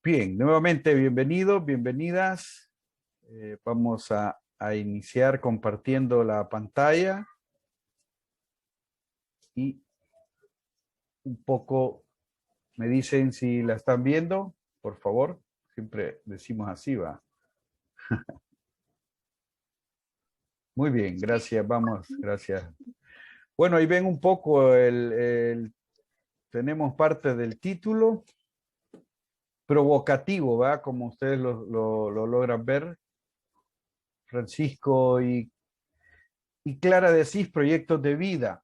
Bien, nuevamente bienvenidos, bienvenidas. Vamos a iniciar compartiendo la pantalla y un poco me dicen si la están viendo, por favor. Siempre decimos así, va. Muy bien, gracias, vamos, gracias. Bueno, ahí ven un poco tenemos parte del título provocativo, ¿va? Como ustedes lo logran ver. Francisco y Clara de Asís, proyectos de vida.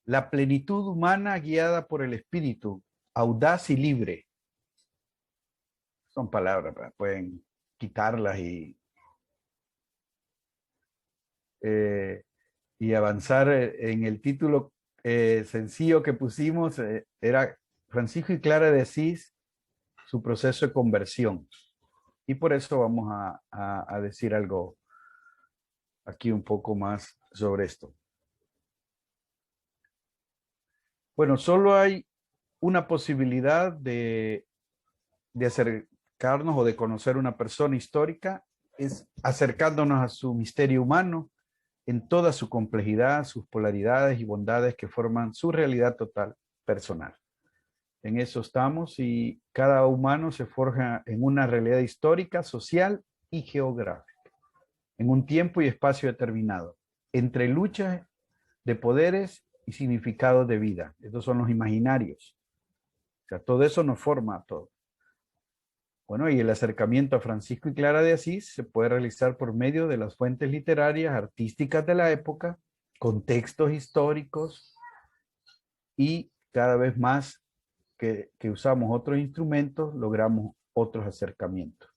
La plenitud humana guiada por el espíritu, audaz y libre. Son palabras, pueden quitarlas eh, y avanzar en el título sencillo que pusimos. Era Francisco y Clara de Asís, su proceso de conversión. Y por eso vamos a decir algo aquí un poco más sobre esto. Bueno, solo hay una posibilidad de acercarnos o de conocer una persona histórica, es acercándonos a su misterio humano en toda su complejidad, sus polaridades y bondades que forman su realidad total personal. En eso estamos y cada humano se forja en una realidad histórica, social y geográfica, en un tiempo y espacio determinado, entre luchas de poderes y significados de vida. Estos son los imaginarios. O sea, todo eso nos forma a todos. Bueno, y el acercamiento a Francisco y Clara de Asís se puede realizar por medio de las fuentes literarias, artísticas de la época, contextos históricos y cada vez más que usamos otros instrumentos, logramos otros acercamientos.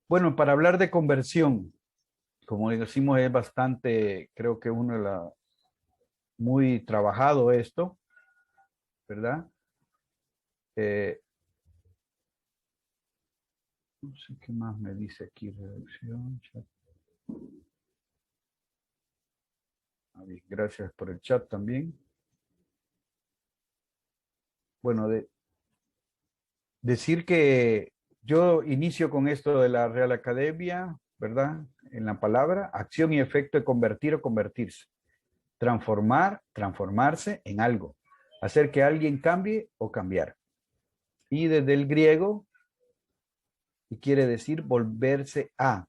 Bueno, para hablar de conversión, como decimos, es bastante, creo que uno de la, muy trabajado esto, ¿verdad? No sé qué más me dice aquí, redacción, chat. Gracias por el chat también. Bueno, decir que yo inicio con esto de la Real Academia, ¿verdad? En la palabra, acción y efecto de convertir o convertirse. Transformar, transformarse en algo. Hacer que alguien cambie o cambiar. Y desde el griego, y quiere decir volverse a,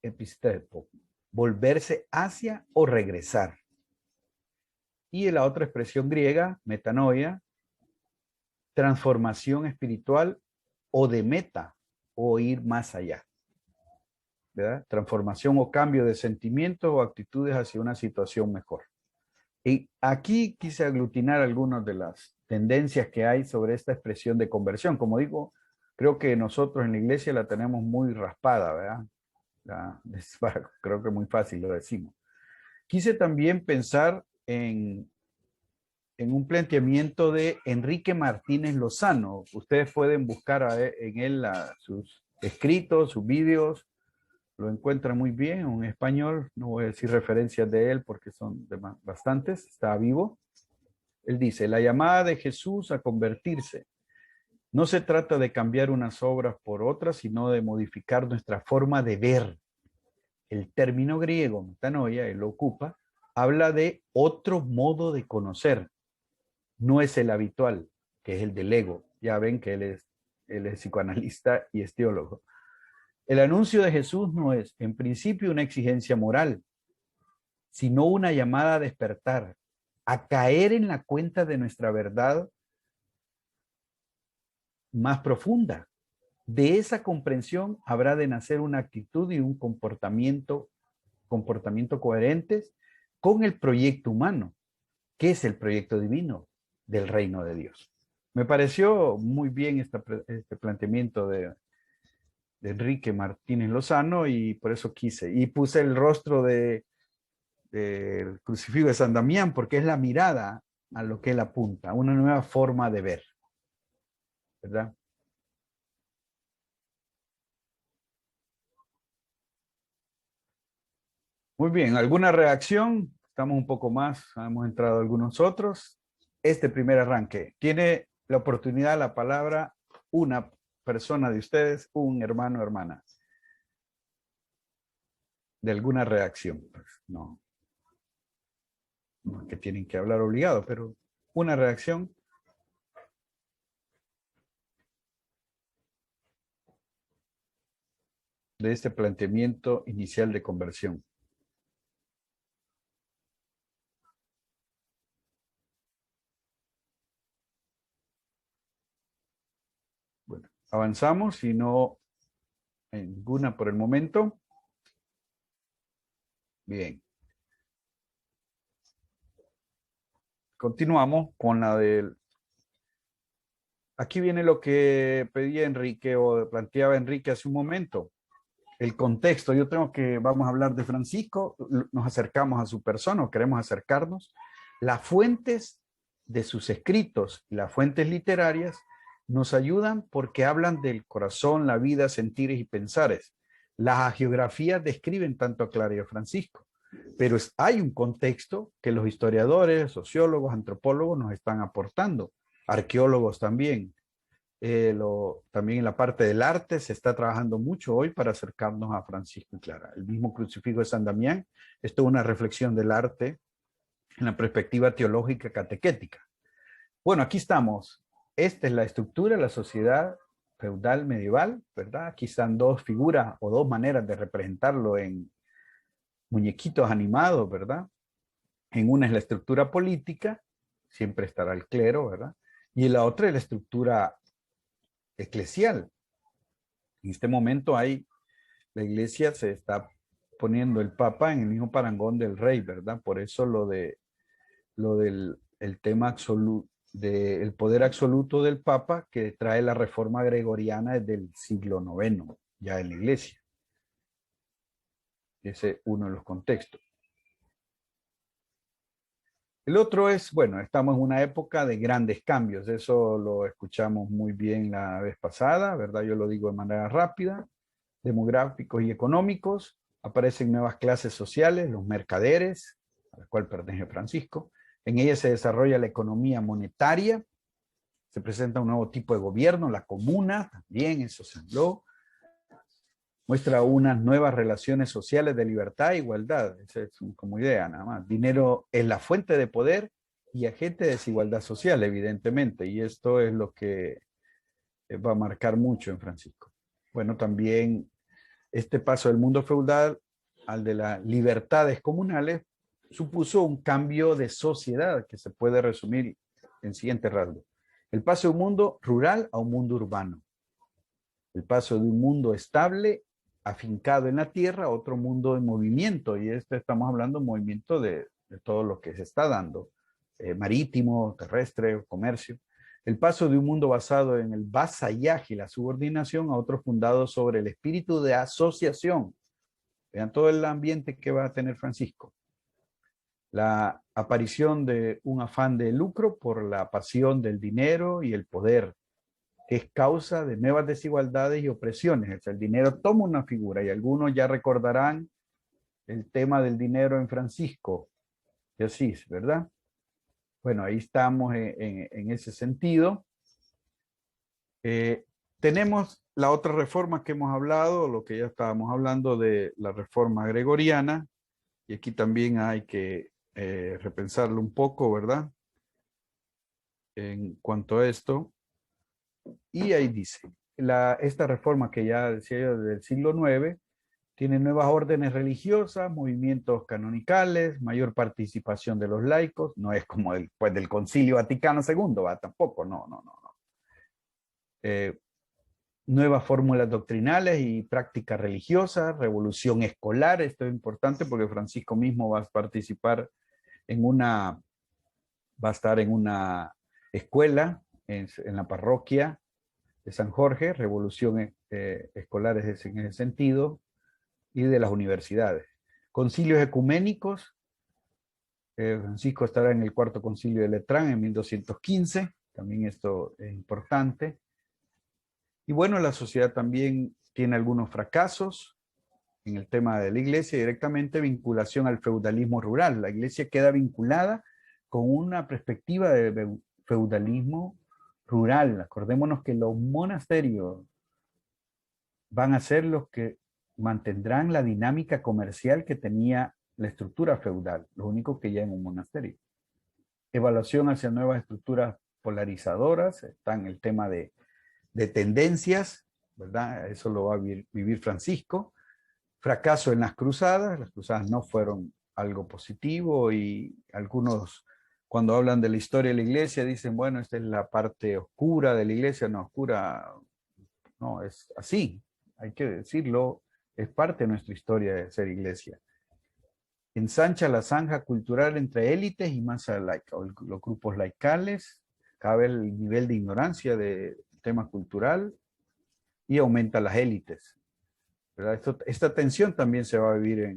epistepo, volverse hacia o regresar. Y la otra expresión griega, metanoia, transformación espiritual o de meta o ir más allá, ¿verdad? Transformación o cambio de sentimientos o actitudes hacia una situación mejor. Y aquí quise aglutinar algunas de las tendencias que hay sobre esta expresión de conversión. Como digo, creo que nosotros en la iglesia la tenemos muy raspada, ¿verdad? Creo que muy fácil lo decimos. Quise también pensar en un planteamiento de Enrique Martínez Lozano. Ustedes pueden buscar en él sus escritos, sus vídeos, lo encuentran muy bien en español. No voy a decir referencias de él porque son bastantes, está vivo. Él dice, la llamada de Jesús a convertirse. No se trata de cambiar unas obras por otras, sino de modificar nuestra forma de ver. El término griego, metanoia, él lo ocupa, habla de otro modo de conocer. No es el habitual, que es el del ego. Ya ven que él es psicoanalista y es teólogo. El anuncio de Jesús no es, en principio, una exigencia moral, sino una llamada a despertar, a caer en la cuenta de nuestra verdad más profunda. De esa comprensión habrá de nacer una actitud y un comportamiento coherentes con el proyecto humano, que es el proyecto divino del reino de Dios. Me pareció muy bien este planteamiento de Enrique Martínez Lozano y por eso quise. Y puse el rostro del crucifijo de San Damián porque es la mirada a lo que él apunta, una nueva forma de ver, ¿verdad? Muy bien, ¿alguna reacción? Estamos un poco más, hemos entrado algunos otros. Este primer arranque, tiene la oportunidad, la palabra, una persona de ustedes, un hermano o hermana, de alguna reacción. Pues no, no es que tienen que hablar obligado, pero una reacción. De este planteamiento inicial de conversión. Bueno, avanzamos, si no ninguna por el momento. Bien. Continuamos con la del... Aquí viene lo que pedía Enrique o planteaba Enrique hace un momento. El contexto. Yo tengo que, vamos a hablar de Francisco, nos acercamos a su persona o queremos acercarnos. Las fuentes de sus escritos y las fuentes literarias nos ayudan porque hablan del corazón, la vida, sentires y pensares. Las hagiografías describen tanto a Clara y a Francisco, pero hay un contexto que los historiadores, sociólogos, antropólogos nos están aportando, arqueólogos también. También en la parte del arte se está trabajando mucho hoy para acercarnos a Francisco y Clara. El mismo crucifijo de San Damián es toda una reflexión del arte en la perspectiva teológica catequética. Bueno, aquí estamos. Esta es la estructura de la sociedad feudal medieval, ¿verdad? Aquí están dos figuras o dos maneras de representarlo en muñequitos animados, ¿verdad? En una es la estructura política, siempre estará el clero, ¿verdad? Y en la otra es la estructura eclesial. En este momento la iglesia se está poniendo el papa en el mismo parangón del rey, ¿verdad? Por eso lo del el tema absoluto, del poder absoluto del papa que trae la reforma gregoriana desde el siglo IX, ya en la iglesia. Ese es uno de los contextos. El otro es, bueno, estamos en una época de grandes cambios, eso lo escuchamos muy bien la vez pasada, ¿verdad? Yo lo digo de manera rápida. Demográficos y económicos, aparecen nuevas clases sociales, los mercaderes, a la cual pertenece Francisco. En ella se desarrolla la economía monetaria, se presenta un nuevo tipo de gobierno, la comuna, también eso se habló. Muestra unas nuevas relaciones sociales de libertad e igualdad, esa es como idea nada más. Dinero es la fuente de poder y agente de desigualdad social, evidentemente, y esto es lo que va a marcar mucho en Francisco. Bueno, también este paso del mundo feudal al de las libertades comunales supuso un cambio de sociedad que se puede resumir en siguiente rasgo. El paso de un mundo rural a un mundo urbano. El paso de un mundo estable, afincado en la tierra, a otro mundo en movimiento. Y estamos hablando de movimiento de todo lo que se está dando, marítimo, terrestre, comercio. El paso de un mundo basado en el vasallaje y la subordinación a otro fundado sobre el espíritu de asociación. Vean todo el ambiente que va a tener Francisco. La aparición de un afán de lucro por la pasión del dinero y el poder, que es causa de nuevas desigualdades y opresiones. O sea, el dinero toma una figura y algunos ya recordarán el tema del dinero en Francisco de Asís, ¿verdad? Bueno, ahí estamos en ese sentido. Tenemos la otra reforma que hemos hablado, lo que ya estábamos hablando de la reforma gregoriana, y aquí también hay que repensarlo un poco, ¿verdad? En cuanto a esto. Y ahí dice, esta reforma que ya decía yo del siglo IX, tiene nuevas órdenes religiosas, movimientos canonicales, mayor participación de los laicos, no es como pues, del Concilio Vaticano II, ¿va? Tampoco, no. Nuevas fórmulas doctrinales y prácticas religiosas, revolución escolar, esto es importante porque Francisco mismo va a participar va a estar en una escuela en la parroquia de San Jorge, revolución escolar es en ese sentido, y de las universidades. Concilios ecuménicos, Francisco estará en el cuarto concilio de Letrán en 1215, también esto es importante. Y bueno, la sociedad también tiene algunos fracasos en el tema de la iglesia, directamente vinculación al feudalismo rural. La iglesia queda vinculada con una perspectiva de feudalismo rural. Acordémonos que los monasterios van a ser los que mantendrán la dinámica comercial que tenía la estructura feudal, lo único que ya en un monasterio. Evaluación hacia nuevas estructuras polarizadoras, está en el tema de tendencias, ¿verdad? Eso lo va a vivir Francisco. Fracaso en las cruzadas no fueron algo positivo y algunos cuando hablan de la historia de la iglesia dicen, bueno, esta es la parte oscura de la iglesia, no oscura, no, es así, hay que decirlo, es parte de nuestra historia de ser iglesia. Ensancha la zanja cultural entre élites y masa laica, los grupos laicales, cabe el nivel de ignorancia del tema cultural y aumenta las élites. Esta tensión también se va a vivir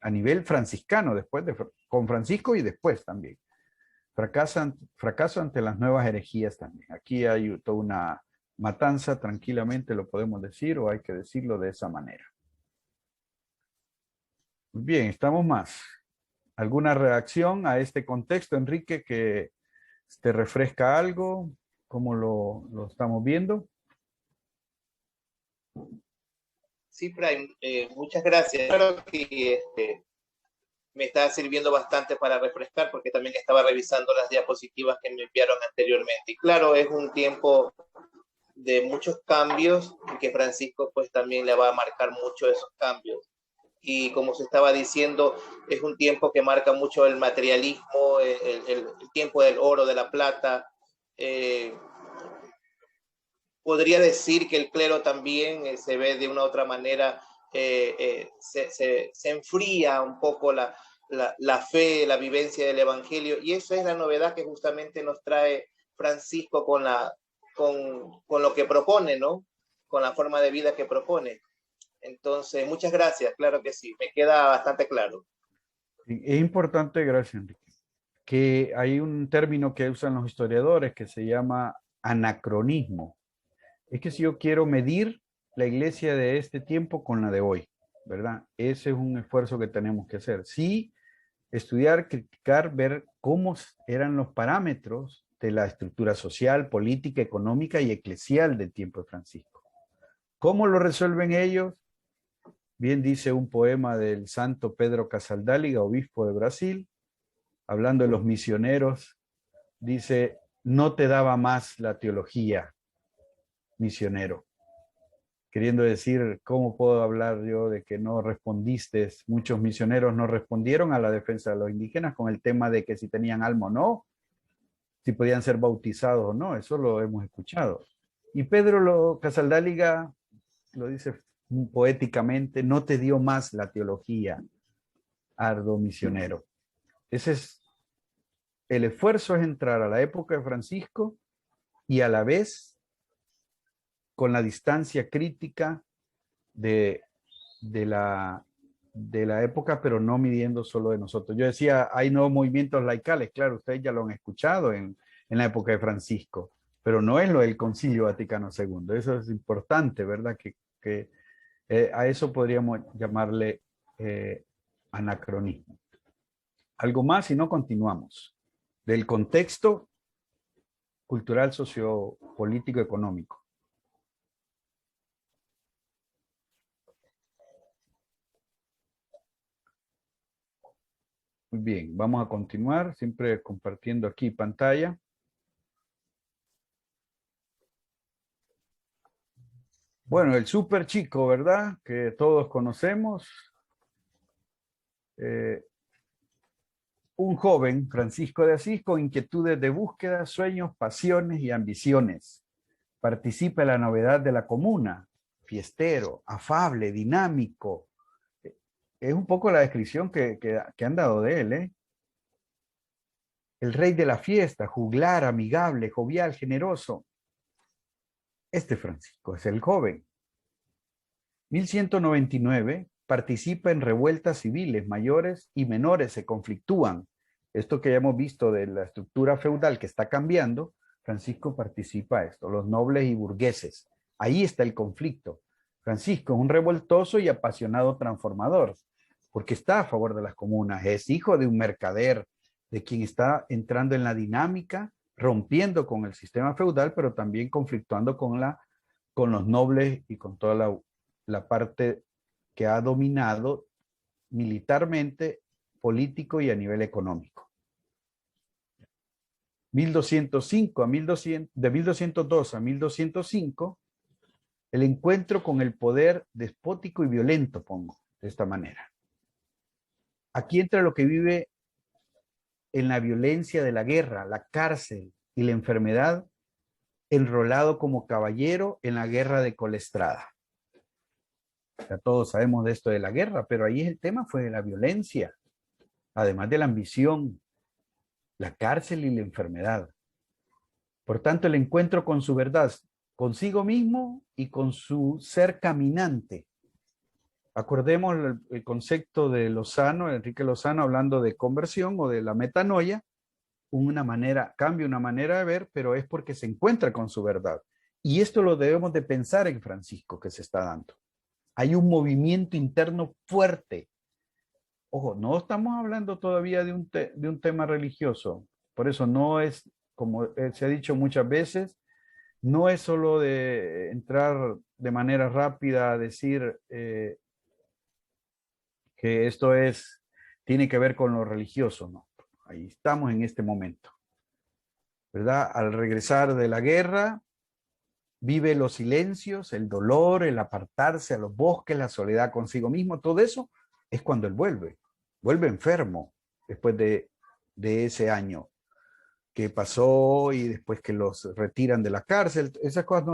a nivel franciscano, con Francisco y después también. Fracaso ante las nuevas herejías también. Aquí hay toda una matanza, tranquilamente lo podemos decir o hay que decirlo de esa manera. Bien, estamos más. ¿Alguna reacción a este contexto, Enrique, que te refresca algo? ¿Cómo lo estamos viendo? Sí, Prime, muchas gracias. Claro que me está sirviendo bastante para refrescar porque también estaba revisando las diapositivas que me enviaron anteriormente. Y claro, es un tiempo de muchos cambios y que Francisco pues también le va a marcar mucho esos cambios. Y como se estaba diciendo, es un tiempo que marca mucho el materialismo, el tiempo del oro, de la plata. Podría decir que el clero también se ve de una u otra manera, se enfría un poco la fe, la vivencia del evangelio, y eso es la novedad que justamente nos trae Francisco con lo que propone, ¿no? Con la forma de vida que propone. Entonces, muchas gracias, claro que sí, me queda bastante claro. Es importante, gracias, Enrique, que hay un término que usan los historiadores que se llama anacronismo. Es que si yo quiero medir la iglesia de este tiempo con la de hoy, ¿verdad? Ese es un esfuerzo que tenemos que hacer. Sí, estudiar, criticar, ver cómo eran los parámetros de la estructura social, política, económica y eclesial del tiempo de Francisco. ¿Cómo lo resuelven ellos? Bien dice un poema del santo Pedro Casaldáliga, obispo de Brasil, hablando de los misioneros, dice, no te daba más la teología, misionero. Queriendo decir, ¿cómo puedo hablar yo de que no respondiste? Muchos misioneros no respondieron a la defensa de los indígenas con el tema de que si tenían alma o no, si podían ser bautizados o no, eso lo hemos escuchado. Y Pedro Casaldáliga lo dice poéticamente, no te dio más la teología, ardo misionero. Ese es, el esfuerzo es entrar a la época de Francisco y a la vez con la distancia crítica de la época, pero no midiendo solo de nosotros. Yo decía, hay nuevos movimientos laicales, claro, ustedes ya lo han escuchado en la época de Francisco, pero no es lo del Concilio Vaticano II. Eso es importante, ¿verdad? Que a eso podríamos llamarle anacronismo. Algo más y no continuamos. Del contexto cultural, sociopolítico, económico. Muy bien, vamos a continuar, siempre compartiendo aquí pantalla. Bueno, el súper chico, ¿verdad? Que todos conocemos. Un joven, Francisco de Asís, con inquietudes de búsqueda, sueños, pasiones y ambiciones. Participa en la novedad de la comuna, fiestero, afable, dinámico. Es un poco la descripción que han dado de él, ¿eh? El rey de la fiesta, juglar, amigable, jovial, generoso. Este Francisco es el joven. 1199 participa en revueltas civiles mayores y menores, se conflictúan. Esto que ya hemos visto de la estructura feudal que está cambiando, Francisco participa a esto, los nobles y burgueses. Ahí está el conflicto. Francisco es un revoltoso y apasionado transformador, porque está a favor de las comunas, es hijo de un mercader, de quien está entrando en la dinámica rompiendo con el sistema feudal, pero también conflictuando con los nobles y con toda la parte que ha dominado militarmente, político y a nivel económico. 1205 a 1200, de 1202 a 1205, el encuentro con el poder despótico y violento, pongo de esta manera. Aquí entra lo que vive en la violencia de la guerra, la cárcel y la enfermedad, enrolado como caballero en la guerra de Colestrada. Ya todos sabemos de esto de la guerra, pero ahí el tema fue de la violencia, además de la ambición, la cárcel y la enfermedad. Por tanto, el encuentro con su verdad, consigo mismo y con su ser caminante. Acordemos el concepto de Lozano, Enrique Lozano, hablando de conversión o de la metanoia, cambia una manera de ver, pero es porque se encuentra con su verdad. Y esto lo debemos de pensar en Francisco que se está dando. Hay un movimiento interno fuerte. Ojo, no estamos hablando todavía de un tema religioso. Por eso no es, como se ha dicho muchas veces, no es solo de entrar de manera rápida a decir que esto tiene que ver con lo religioso, no. Ahí estamos en este momento, ¿verdad? Al regresar de la guerra, vive los silencios, el dolor, el apartarse a los bosques, la soledad consigo mismo, todo eso es cuando él vuelve enfermo después de ese año que pasó y después que los retiran de la cárcel. Esas cosas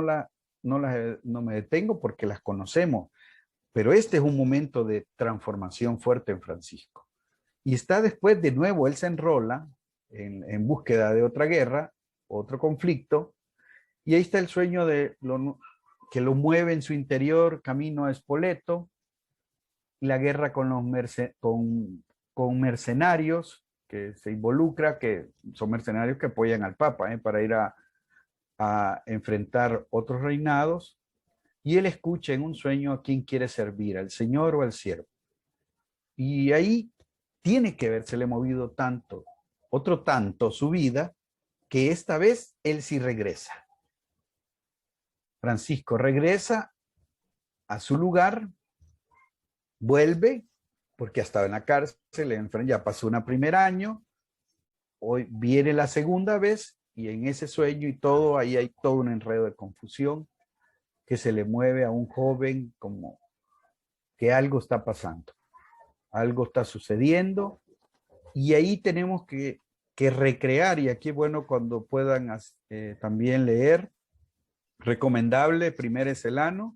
no me detengo porque las conocemos, pero este es un momento de transformación fuerte en Francisco. Y está después de nuevo, él se enrola en búsqueda de otra guerra, otro conflicto, y ahí está el sueño que lo mueve en su interior camino a Spoleto, la guerra con con mercenarios que se involucra, que son mercenarios que apoyan al Papa para ir a enfrentar otros reinados, y él escucha en un sueño a quién quiere servir, al Señor o al siervo. Y ahí tiene que habérsele movido otro tanto su vida, que esta vez él sí regresa. Francisco regresa a su lugar, vuelve, porque ha estado en la cárcel, ya pasó un primer año, hoy viene la segunda vez, y en ese sueño y todo, ahí hay todo un enredo de confusión que se le mueve a un joven como que algo está pasando, algo está sucediendo, y ahí tenemos que recrear, y aquí es bueno cuando puedan también leer, recomendable, Primer Ecelano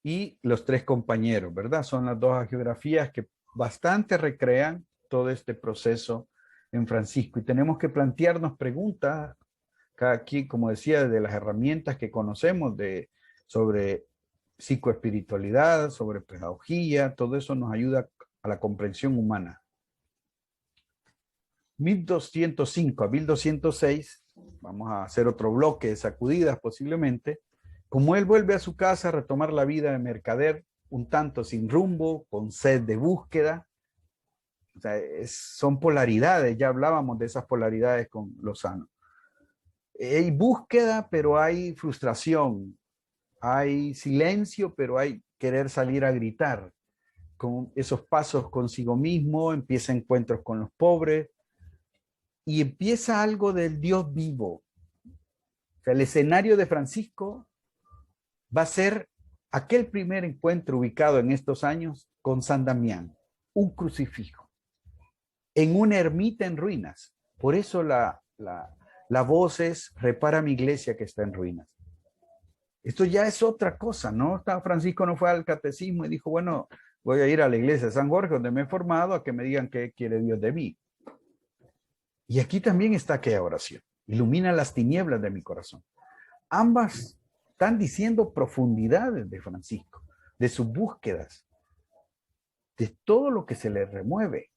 y Los Tres Compañeros, ¿verdad? Son las dos geografías que bastante recrean todo este proceso en Francisco, y tenemos que plantearnos preguntas, cada quien, como decía, de las herramientas que conocemos sobre psicoespiritualidad, sobre pedagogía, todo eso nos ayuda a la comprensión humana. 1205 a 1206, vamos a hacer otro bloque de sacudidas posiblemente, como él vuelve a su casa a retomar la vida de mercader, un tanto sin rumbo, con sed de búsqueda. O sea, son polaridades, ya hablábamos de esas polaridades con Lozano. Hay búsqueda, pero hay frustración, hay silencio, pero hay querer salir a gritar. Con esos pasos consigo mismo, empieza encuentros con los pobres, y empieza algo del Dios vivo. O sea, el escenario de Francisco va a ser aquel primer encuentro ubicado en estos años con San Damián, un crucifijo, en una ermita en ruinas. Por eso la voz es: repara mi iglesia que está en ruinas. Esto ya es otra cosa, ¿no? Francisco no fue al catecismo y dijo, bueno, voy a ir a la iglesia de San Jorge, donde me he formado, a que me digan qué quiere Dios de mí. Y aquí también está aquella oración: ilumina las tinieblas de mi corazón. Ambas están diciendo profundidades de Francisco, de sus búsquedas, de todo lo que se le remueve.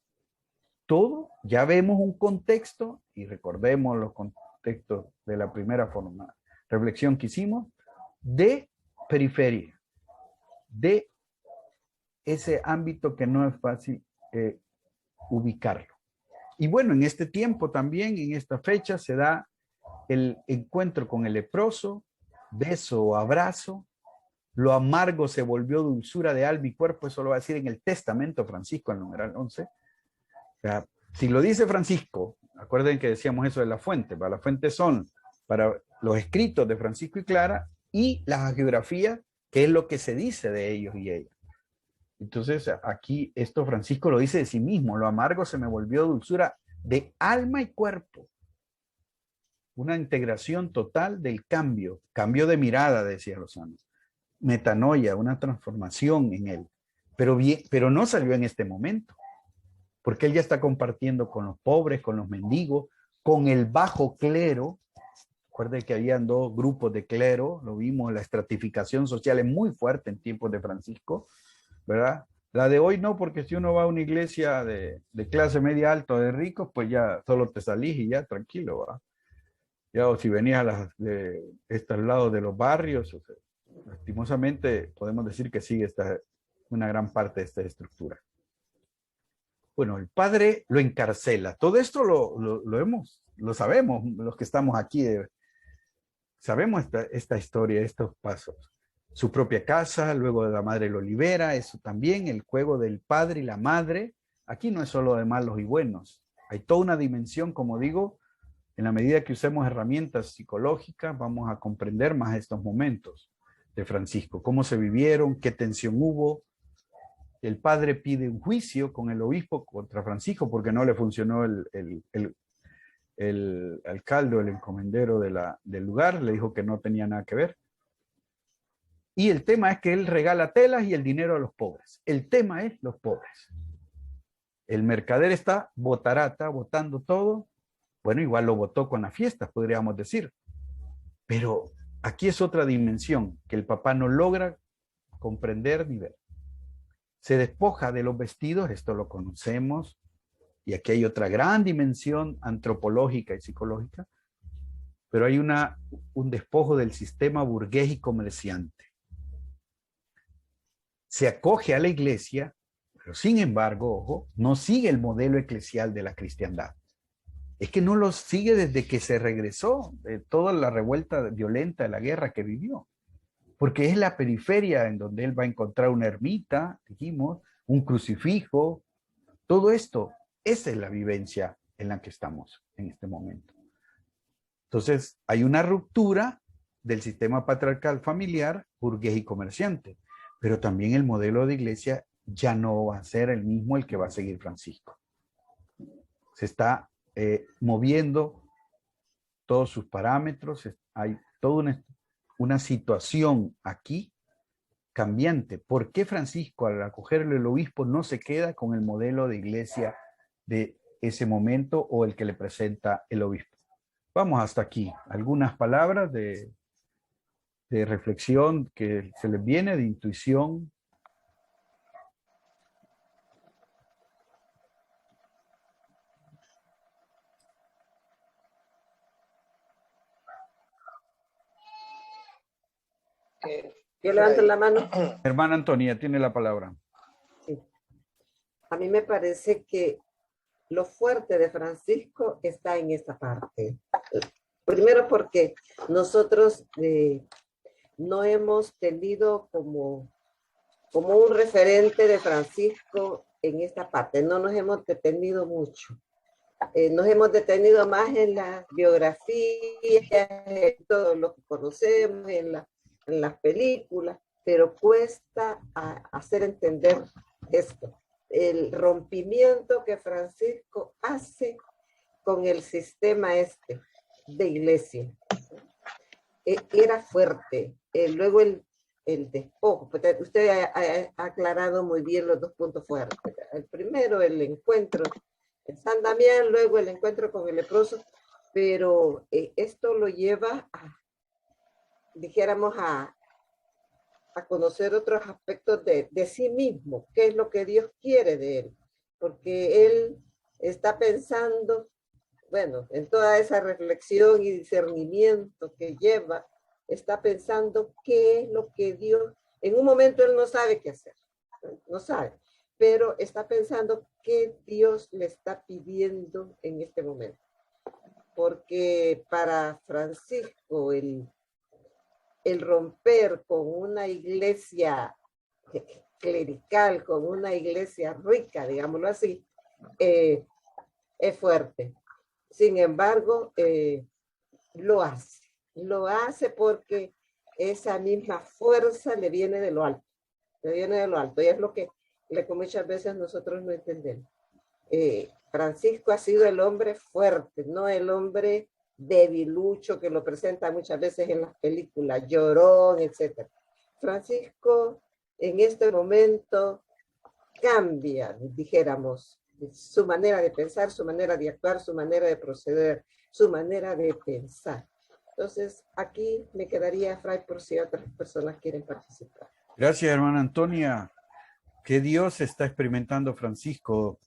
Todo, ya vemos un contexto, y recordemos los contextos de la primera reflexión que hicimos, de periferia, de ese ámbito que no es fácil ubicarlo. Y bueno, en este tiempo también, en esta fecha, se da el encuentro con el leproso, beso o abrazo. Lo amargo se volvió dulzura de alma y cuerpo, eso lo va a decir en el Testamento Francisco, el numeral 11. O sea, si lo dice Francisco, acuerden que decíamos eso de la fuente, para la fuente son para los escritos de Francisco y Clara y las hagiografías, que es lo que se dice de ellos y ellas. Entonces, aquí esto Francisco lo dice de sí mismo, lo amargo se me volvió dulzura de alma y cuerpo. Una integración total del cambio de mirada, decía Lozano. Metanoia, una transformación en él. Pero no salió en este momento, porque él ya está compartiendo con los pobres, con los mendigos, con el bajo clero. Recuerden que habían dos grupos de clero, lo vimos, la estratificación social es muy fuerte en tiempos de Francisco, ¿verdad? La de hoy no, porque si uno va a una iglesia de clase media alta o de ricos, pues ya solo te salís y ya tranquilo, ¿va? Ya, o si venías de estos lados de los barrios, o sea, lastimosamente podemos decir que sigue una gran parte de esta estructura. Bueno, el padre lo encarcela. Todo esto lo sabemos, los que estamos aquí, sabemos esta historia, estos pasos. Su propia casa, luego la madre lo libera, eso también, el juego del padre y la madre. Aquí no es solo de malos y buenos, hay toda una dimensión, como digo, en la medida que usemos herramientas psicológicas, vamos a comprender más estos momentos de Francisco, cómo se vivieron, qué tensión hubo. El padre pide un juicio con el obispo contra Francisco porque no le funcionó el alcalde o el encomendero del lugar, le dijo que no tenía nada que ver. Y el tema es que él regala telas y el dinero a los pobres. El tema es los pobres. El mercader está botarata, botando todo. Bueno, igual lo votó con las fiestas, podríamos decir. Pero aquí es otra dimensión que el papá no logra comprender ni ver. Se despoja de los vestidos, esto lo conocemos, y aquí hay otra gran dimensión antropológica y psicológica, pero hay un despojo del sistema burgués y comerciante. Se acoge a la iglesia, pero sin embargo, ojo, no sigue el modelo eclesial de la cristiandad. Es que no lo sigue desde que se regresó de toda la revuelta violenta de la guerra que vivió. Porque es la periferia en donde él va a encontrar una ermita, dijimos, un crucifijo, todo esto. Esa es la vivencia en la que estamos en este momento. Entonces, hay una ruptura del sistema patriarcal familiar, burgués y comerciante, pero también el modelo de iglesia ya no va a ser el mismo el que va a seguir Francisco. Se está moviendo todos sus parámetros, hay toda una situación aquí cambiante. ¿Por qué Francisco, al acogerle el obispo, no se queda con el modelo de iglesia de ese momento o el que le presenta el obispo? Vamos hasta aquí. Algunas palabras de reflexión que se les viene, de intuición. Yo levanto la mano. Hermana Antonia, tiene la palabra. Sí. A mí me parece que lo fuerte de Francisco está en esta parte. Primero porque nosotros no hemos tenido como un referente de Francisco en esta parte. No nos hemos detenido mucho. Nos hemos detenido más en las biografías, en todo lo que conocemos, en las películas, pero cuesta hacer entender esto. El rompimiento que Francisco hace con el sistema de iglesia. Era fuerte. Luego el despojo. Usted ha aclarado muy bien los dos puntos fuertes. El primero, el encuentro en San Damián, luego el encuentro con el leproso, pero esto lo lleva dijéramos, a conocer otros aspectos de sí mismo, qué es lo que Dios quiere de él, porque él está pensando, bueno, en toda esa reflexión y discernimiento que lleva, está pensando qué es lo que Dios, en un momento él no sabe qué hacer, no sabe, pero está pensando qué Dios le está pidiendo en este momento. Porque para Francisco el romper con una iglesia clerical, con una iglesia rica, digámoslo así, es fuerte. Sin embargo, lo hace porque esa misma fuerza le viene de lo alto, y es lo que muchas veces nosotros no entendemos. Francisco ha sido el hombre fuerte, no el hombre debilucho que lo presenta muchas veces en las películas, llorón, etc. Francisco en este momento cambia, dijéramos, su manera de pensar, su manera de actuar, su manera de proceder, su manera de pensar. Entonces, aquí me quedaría, Fray, por si otras personas quieren participar. Gracias, hermana Antonia. ¿Qué Dios está experimentando Francisco?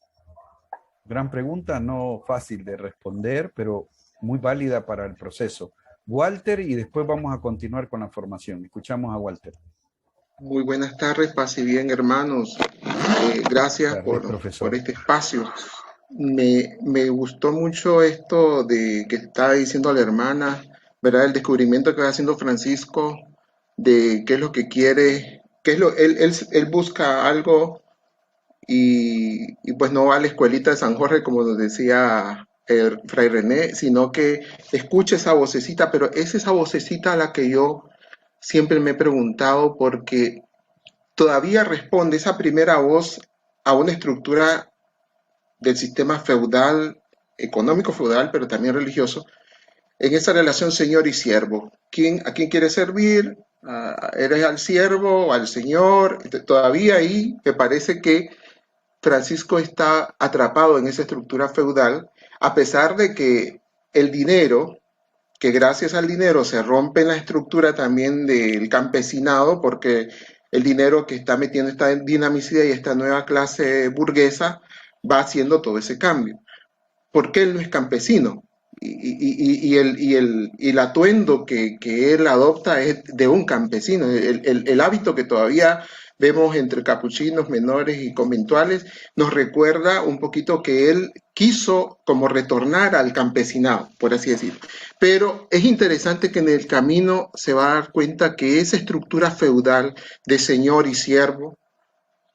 Gran pregunta, no fácil de responder, pero muy válida para el proceso. Walter, y después vamos a continuar con la formación. Escuchamos a Walter. Muy buenas tardes, paz y bien, hermanos. Gracias por este espacio. Me gustó mucho esto de que estaba diciendo la hermana, ¿verdad? El descubrimiento que va haciendo Francisco de qué es lo que quiere, él busca algo y pues no va a la escuelita de San Jorge, como nos decía el Fray René, sino que escucha esa vocecita, pero es esa vocecita a la que yo siempre me he preguntado, porque todavía responde esa primera voz a una estructura del sistema feudal, económico feudal, pero también religioso, en esa relación señor y siervo. ¿A quién quiere servir? ¿Eres al siervo o al señor? Todavía ahí me parece que Francisco está atrapado en esa estructura feudal, a pesar de que el dinero, que gracias al dinero se rompe la estructura también del campesinado, porque el dinero que está metiendo esta dinamicidad y esta nueva clase burguesa va haciendo todo ese cambio. ¿Por qué él no es campesino? Y el atuendo que él adopta es de un campesino. El hábito que todavía vemos entre capuchinos, menores y conventuales nos recuerda un poquito que él quiso como retornar al campesinado, por así decirlo. Pero es interesante que en el camino se va a dar cuenta que esa estructura feudal de señor y siervo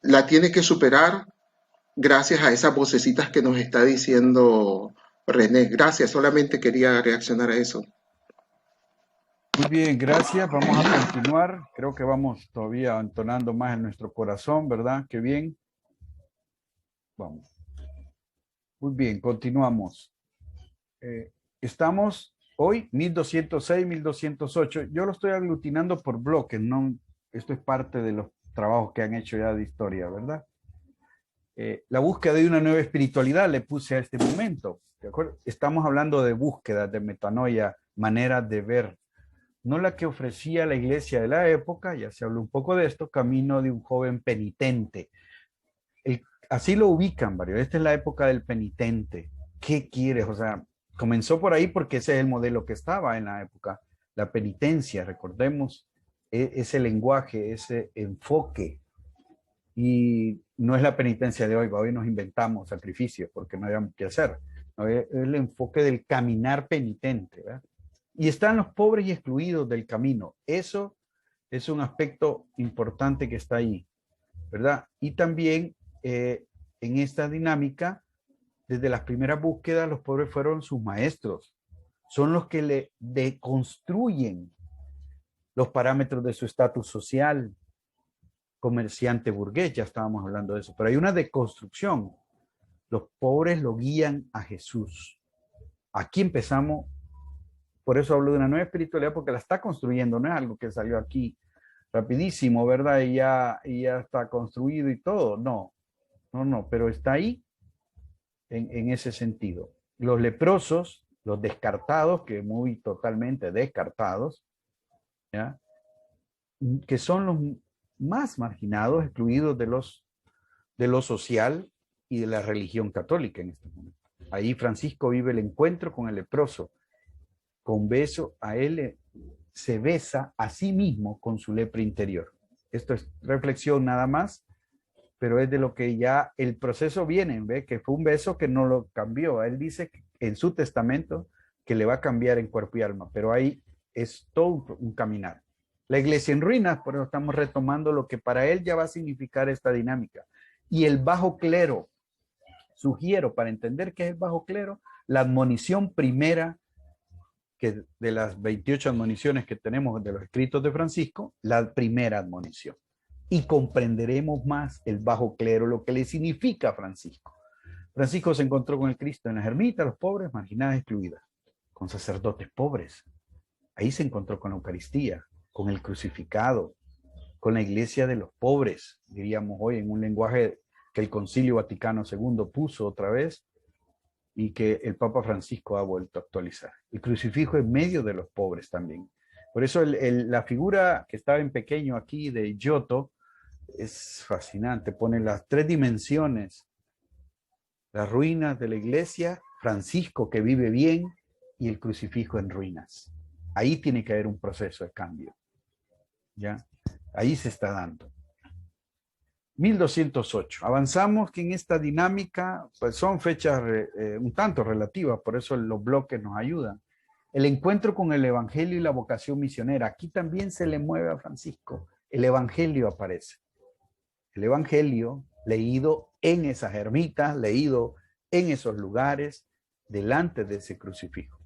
la tiene que superar gracias a esas vocecitas que nos está diciendo René. Gracias, solamente quería reaccionar a eso. Muy bien, gracias. Vamos a continuar. Creo que vamos todavía entonando más en nuestro corazón, ¿verdad? Qué bien. Vamos. Muy bien, continuamos. Estamos hoy 1206, 1208. Yo lo estoy aglutinando por bloques, ¿no? Esto es parte de los trabajos que han hecho ya de historia, ¿verdad? La búsqueda de una nueva espiritualidad le puse a este momento, ¿de acuerdo? Estamos hablando de búsqueda, de metanoia, manera de ver. No la que ofrecía la iglesia de la época, ya se habló un poco de esto, camino de un joven penitente. Así lo ubican varios. Esta es la época del penitente. ¿Qué quieres? O sea, comenzó por ahí porque ese es el modelo que estaba en la época. La penitencia, recordemos, ese lenguaje, ese enfoque. Y no es la penitencia de hoy. Hoy nos inventamos sacrificios porque no habíamos que hacer. ¿No? Es el enfoque del caminar penitente, ¿verdad? Y están los pobres y excluidos del camino. Eso es un aspecto importante que está ahí, ¿verdad? Y también en esta dinámica, desde las primeras búsquedas, los pobres fueron sus maestros. Son los que le deconstruyen los parámetros de su estatus social, comerciante burgués, ya estábamos hablando de eso, pero hay una deconstrucción. Los pobres lo guían a Jesús. Aquí empezamos. Por eso hablo de una nueva espiritualidad, porque la está construyendo, no es algo que salió aquí rapidísimo, ¿verdad? Y ya está construido y todo. No, pero está ahí en ese sentido. Los leprosos, los descartados, que muy totalmente descartados, ¿ya? Que son los más marginados, excluidos de lo social y de la religión católica en este momento. Ahí Francisco vive el encuentro con el leproso. Con beso a él se besa a sí mismo con su lepra interior. Esto es reflexión nada más. pero es de lo que ya el proceso viene, ¿ve? Que fue un beso que no lo cambió. Él dice en su testamento que le va a cambiar en cuerpo y alma, pero ahí es todo un caminar. La iglesia en ruinas, por eso estamos retomando lo que para él ya va a significar esta dinámica. Y el bajo clero, sugiero para entender qué es el bajo clero, la admonición primera que de las 28 admoniciones que tenemos de los escritos de Francisco, la primera admonición. Y comprenderemos más el bajo clero, lo que le significa a Francisco. Francisco se encontró con el Cristo en las ermitas, los pobres, marginadas, excluidas, con sacerdotes pobres. Ahí se encontró con la Eucaristía, con el crucificado, con la iglesia de los pobres, diríamos hoy en un lenguaje que el Concilio Vaticano II puso otra vez y que el Papa Francisco ha vuelto a actualizar. El crucifijo en medio de los pobres también. Por eso la figura que estaba en pequeño aquí de Giotto es fascinante, pone las tres dimensiones, las ruinas de la iglesia, Francisco que vive bien y el crucifijo en ruinas. Ahí tiene que haber un proceso de cambio. ¿Ya? Ahí se está dando. 1208. Avanzamos que en esta dinámica, pues son fechas un tanto relativas, por eso los bloques nos ayudan. El encuentro con el Evangelio y la vocación misionera. Aquí también se le mueve a Francisco. El Evangelio aparece. El Evangelio leído en esas ermitas, leído en esos lugares, delante de ese crucifijo.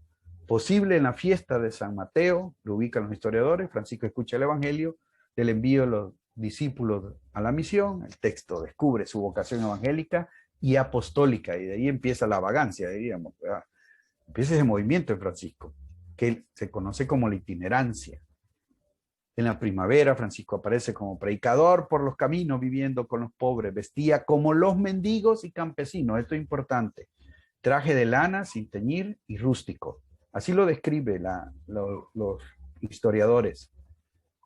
Posible en la fiesta de San Mateo, lo ubican los historiadores, Francisco escucha el Evangelio, del envío de los discípulos a la misión, el texto descubre su vocación evangélica y apostólica, y de ahí empieza la vagancia, diríamos, ¿verdad? Empieza ese movimiento en Francisco, que se conoce como la itinerancia. En la primavera, Francisco aparece como predicador por los caminos, viviendo con los pobres, vestía como los mendigos y campesinos, esto es importante, traje de lana sin teñir y rústico. Así lo describe los historiadores.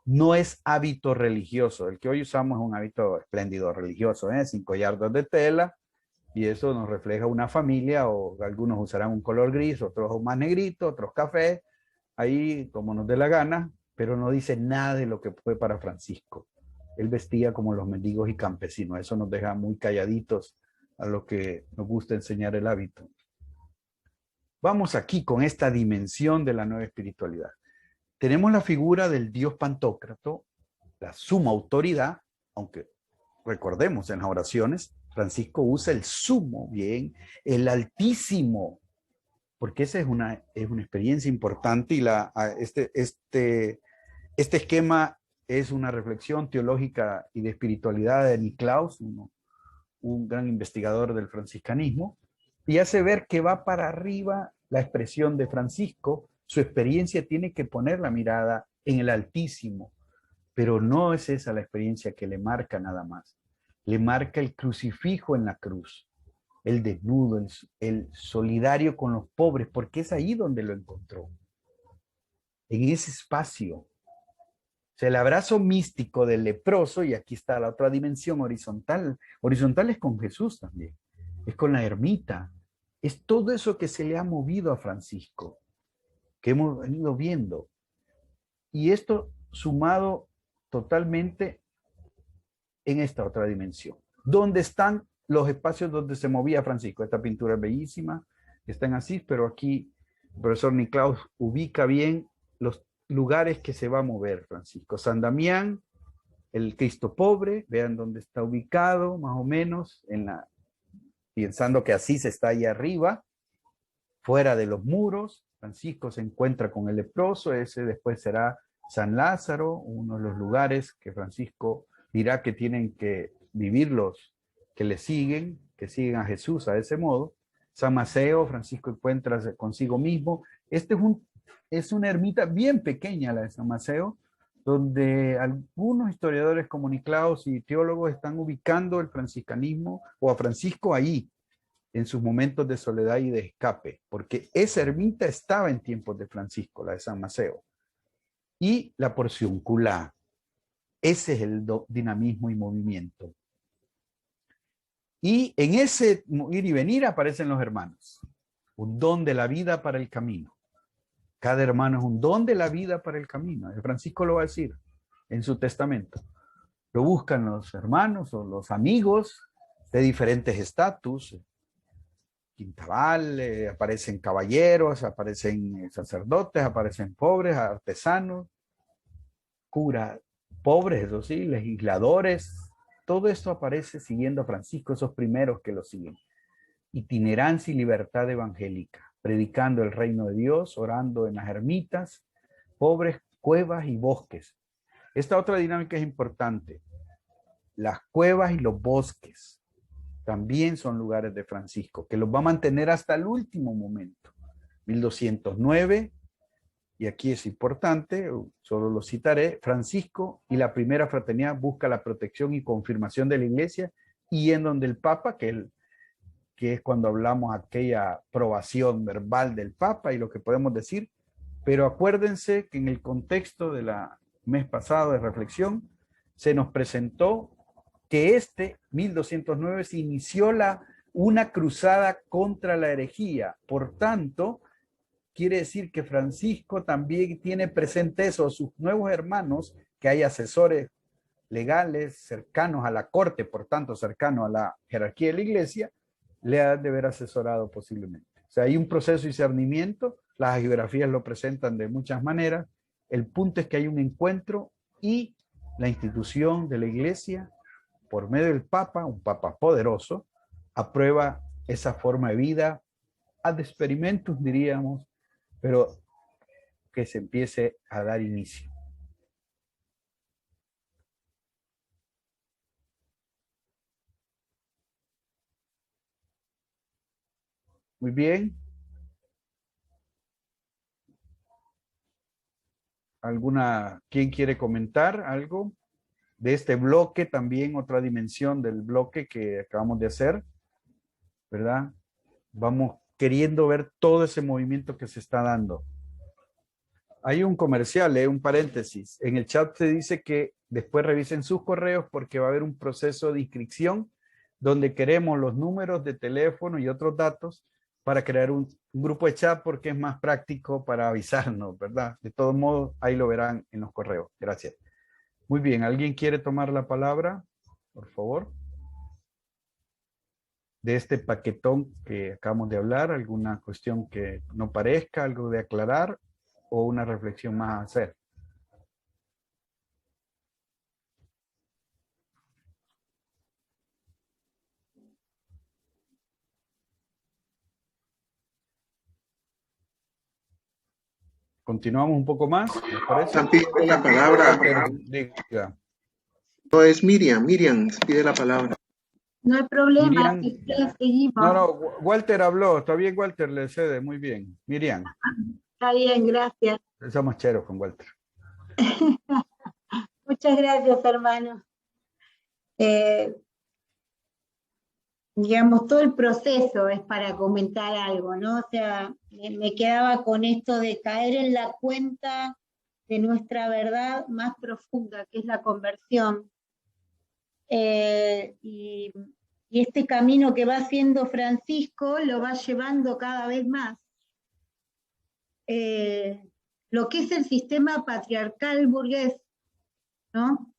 No es hábito religioso. El que hoy usamos es un hábito espléndido religioso, ¿eh? 5 yardas de tela, y eso nos refleja una familia, o algunos usarán un color gris, otros más negrito, otros café, ahí como nos dé la gana, pero no dice nada de lo que fue para Francisco. Él vestía como los mendigos y campesinos. Eso nos deja muy calladitos a lo que nos gusta enseñar el hábito. Vamos aquí con esta dimensión de la nueva espiritualidad. Tenemos la figura del Dios Pantocrato, la suma autoridad, aunque recordemos en las oraciones, Francisco usa el sumo, bien, el altísimo, porque esa es una experiencia importante, y este esquema es una reflexión teológica y de espiritualidad de Niklaus, un gran investigador del franciscanismo, y hace ver que va para arriba la expresión de Francisco. Su experiencia tiene que poner la mirada en el Altísimo, pero no es esa la experiencia que le marca nada más. Le marca el crucifijo en la cruz, el desnudo, el solidario con los pobres, porque es ahí donde lo encontró, en ese espacio. O sea, el abrazo místico del leproso, y aquí está la otra dimensión horizontal. Horizontal es con Jesús también, es con la ermita, es todo eso que se le ha movido a Francisco, que hemos venido viendo. Y esto sumado totalmente en esta otra dimensión. ¿Dónde están los espacios donde se movía Francisco? Esta pintura es bellísima, está en Asís, pero aquí el profesor Niklaus ubica bien los lugares que se va a mover Francisco. San Damián, el Cristo pobre, vean dónde está ubicado, más o menos, pensando que Asís está ahí arriba, fuera de los muros. Francisco se encuentra con el leproso, ese después será San Lázaro, uno de los lugares que Francisco dirá que tienen que vivir los que le siguen, que siguen a Jesús a ese modo. San Maceo, Francisco encuentra consigo mismo. Es una ermita bien pequeña, la de San Maceo, donde algunos historiadores como Niklaus y teólogos están ubicando el franciscanismo o a Francisco ahí, en sus momentos de soledad y de escape, porque esa ermita estaba en tiempos de Francisco, la de San Maceo. Y la porciúncula, ese es el dinamismo y movimiento. Y en ese ir y venir aparecen los hermanos, un don de la vida para el camino. Cada hermano es un don de la vida para el camino. Francisco lo va a decir en su testamento. Lo buscan los hermanos o los amigos de diferentes estatus. Quintabal, aparecen caballeros, aparecen sacerdotes, aparecen pobres, artesanos, curas, pobres, eso sí, legisladores. Todo esto aparece siguiendo a Francisco, esos primeros que lo siguen. Itinerancia y libertad evangélica, predicando el reino de Dios, orando en las ermitas, pobres, cuevas y bosques. Esta otra dinámica es importante. Las cuevas y los bosques también son lugares de Francisco, que los va a mantener hasta el último momento. 1209, y aquí es importante, solo lo citaré, Francisco y la primera fraternidad busca la protección y confirmación de la iglesia, y en donde el Papa, que es cuando hablamos aquella aprobación verbal del Papa y lo que podemos decir, pero acuérdense que en el contexto de la mes pasado de reflexión, se nos presentó que 1209 se inició una cruzada contra la herejía. Por tanto, quiere decir que Francisco también tiene presente eso, sus nuevos hermanos, que hay asesores legales cercanos a la corte, por tanto cercanos a la jerarquía de la iglesia, le ha de haber asesorado posiblemente. O sea, hay un proceso de discernimiento, las geografías lo presentan de muchas maneras, el punto es que hay un encuentro y la institución de la iglesia, por medio del Papa, un Papa poderoso, aprueba esa forma de vida ad experimentum, diríamos, pero que se empiece a dar inicio. Muy bien. ¿Quién quiere comentar algo de este bloque? También otra dimensión del bloque que acabamos de hacer, ¿verdad? Vamos queriendo ver todo ese movimiento que se está dando. Hay un comercial, un paréntesis. En el chat se dice que después revisen sus correos porque va a haber un proceso de inscripción donde queremos los números de teléfono y otros datos para crear un grupo de chat porque es más práctico para avisarnos, ¿verdad? De todos modos, ahí lo verán en los correos. Gracias. Muy bien, ¿alguien quiere tomar la palabra? Por favor. De este paquetón que acabamos de hablar, alguna cuestión que no parezca, algo de aclarar o una reflexión más a hacer. Continuamos un poco más, ¿me parece? Están pidiendo la palabra. Diga. No, es Miriam pide la palabra. No hay problema, Miriam. seguimos. No, Walter habló, está bien Walter, le cede, muy bien. Miriam. Está bien, gracias. Somos cheros con Walter. Muchas gracias, hermano. Digamos, todo el proceso es para comentar algo, ¿no? O sea, me quedaba con esto de caer en la cuenta de nuestra verdad más profunda, que es la conversión. Y este camino que va haciendo Francisco lo va llevando cada vez más. Lo que es el sistema patriarcal burgués, ¿no?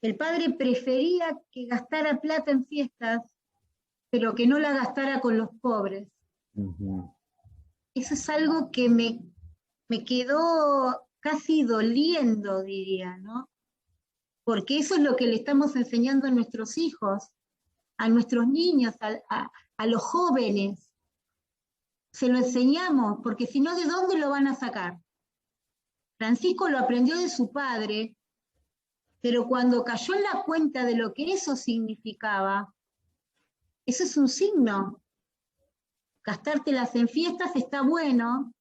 El padre prefería que gastara plata en fiestas, pero que no la gastara con los pobres. Eso es algo que me quedó casi doliendo, diría, ¿no? Porque eso es lo que le estamos enseñando a nuestros hijos, a nuestros niños, a los jóvenes. Se lo enseñamos, porque si no, ¿de dónde lo van a sacar? Francisco lo aprendió de su padre, pero cuando cayó en la cuenta de lo que eso significaba, eso es un signo. Gastártelas en fiestas está bueno,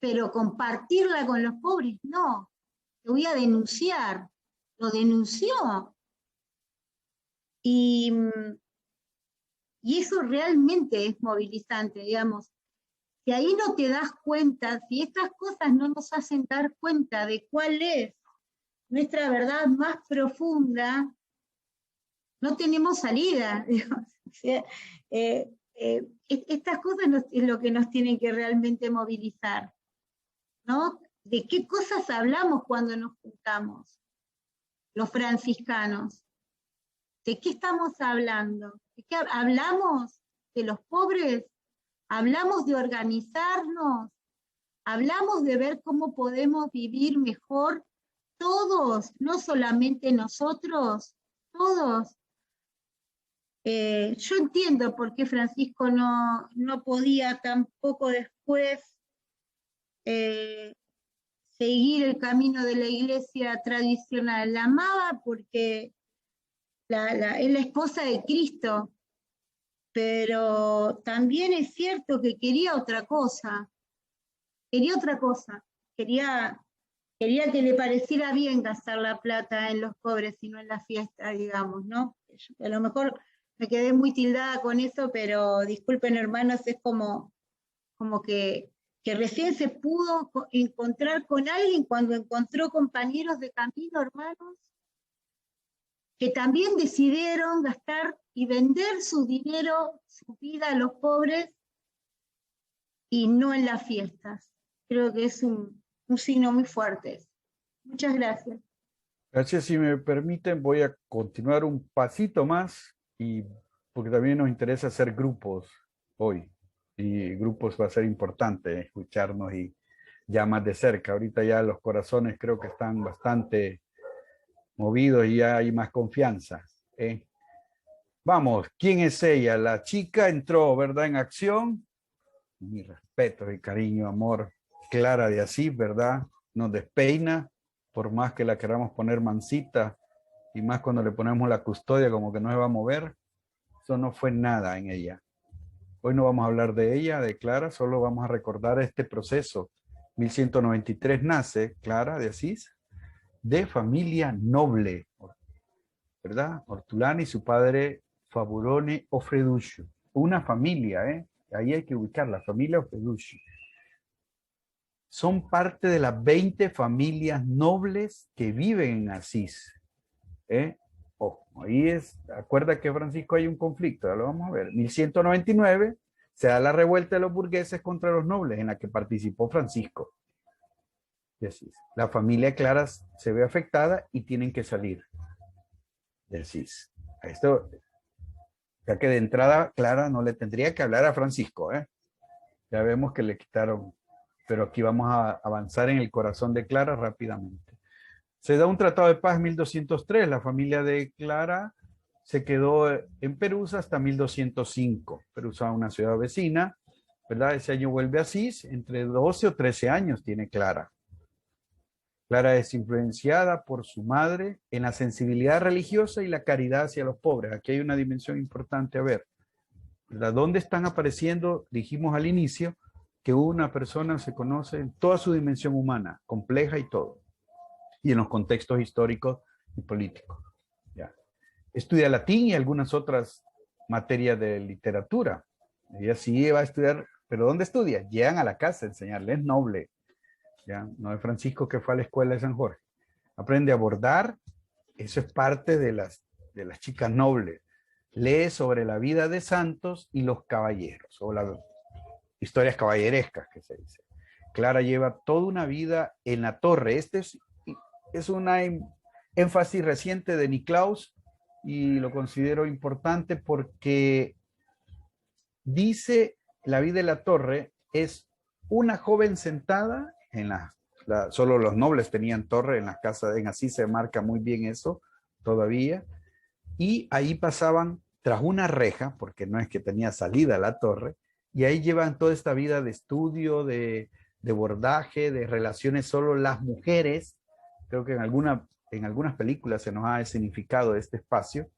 pero compartirla con los pobres, no. Te voy a denunciar. Lo denunció. Y eso realmente es movilizante, digamos. Si ahí no te das cuenta, si estas cosas no nos hacen dar cuenta de cuál es nuestra verdad más profunda, no tenemos salida. O sea, estas cosas es lo que nos tienen que realmente movilizar, ¿no? ¿De qué cosas hablamos cuando nos juntamos? los franciscanos. ¿De qué estamos hablando? ¿De qué hablamos? ¿De los pobres? ¿Hablamos de organizarnos? ¿Hablamos de ver cómo podemos vivir mejor todos, no solamente nosotros, todos? Yo entiendo por qué Francisco no podía tampoco después seguir el camino de la iglesia tradicional. La amaba porque es la esposa de Cristo, pero también es cierto que quería otra cosa. Quería otra cosa. Quería que le pareciera bien gastar la plata en los pobres y no en la fiesta, digamos, ¿no? A lo mejor me quedé muy tildada con eso, pero disculpen, hermanos, es como que recién se pudo encontrar con alguien cuando encontró compañeros de camino, hermanos, que también decidieron gastar y vender su dinero, su vida a los pobres y no en las fiestas. Creo que es un signo muy fuerte. Muchas gracias. Gracias. Si me permiten, voy a continuar un pasito más, y porque también nos interesa hacer grupos hoy. Y grupos va a ser importante escucharnos y ya más de cerca. Ahorita ya los corazones creo que están bastante movidos y ya hay más confianza. Vamos, ¿quién es ella? La chica entró, ¿verdad? En acción. Mi respeto y cariño, amor. Clara de Asís, ¿verdad? Nos despeina, por más que la queramos poner mansita, y más cuando le ponemos la custodia como que no se va a mover. Eso no fue nada en ella. Hoy no vamos a hablar de ella, de Clara, solo vamos a recordar este proceso. 1193 nace Clara de Asís, de familia noble, ¿verdad? Ortulani y su padre Faburone Ofreduccio. Una familia, ahí hay que ubicar la familia Ofreduccio. Son parte de las 20 familias nobles que viven en Asís. Ahí acuerda que Francisco hay un conflicto, ya lo vamos a ver. 1199 se da la revuelta de los burgueses contra los nobles, en la que participó Francisco de Asís. La familia Clara se ve afectada y tienen que salir de Asís. Esto, ya que de entrada Clara no le tendría que hablar a Francisco, ya vemos que le quitaron, pero aquí vamos a avanzar en el corazón de Clara rápidamente. Se da un tratado de paz en 1203. La familia de Clara se quedó en Perusa hasta 1205. Perusa, una ciudad vecina, ¿verdad? Ese año vuelve a Asís. Entre 12 o 13 años tiene Clara. Clara es influenciada por su madre en la sensibilidad religiosa y la caridad hacia los pobres. Aquí hay una dimensión importante a ver, ¿verdad? ¿Dónde están apareciendo? Dijimos al inicio que una persona se conoce en toda su dimensión humana, compleja y todo, y en los contextos históricos y políticos. Ya. Estudia latín y algunas otras materias de literatura. Ella sí va a estudiar, pero ¿dónde estudia? Llegan a la casa a enseñarle, es noble. ¿Ya? No es Francisco que fue a la escuela de San Jorge. Aprende a bordar, eso es parte de las chicas nobles. Lee sobre la vida de santos y los caballeros, o las historias caballerescas que se dice. Clara lleva toda una vida en la torre. Este es una énfasis reciente de Niklaus y lo considero importante porque dice la vida de la torre es una joven sentada en solo los nobles tenían torre en las casas, en Asís se marca muy bien eso todavía, y ahí pasaban tras una reja, porque no es que tenía salida a la torre, y ahí llevan toda esta vida de estudio, de bordaje, de relaciones solo las mujeres. Creo que en algunas películas se nos ha escenificado este espacio,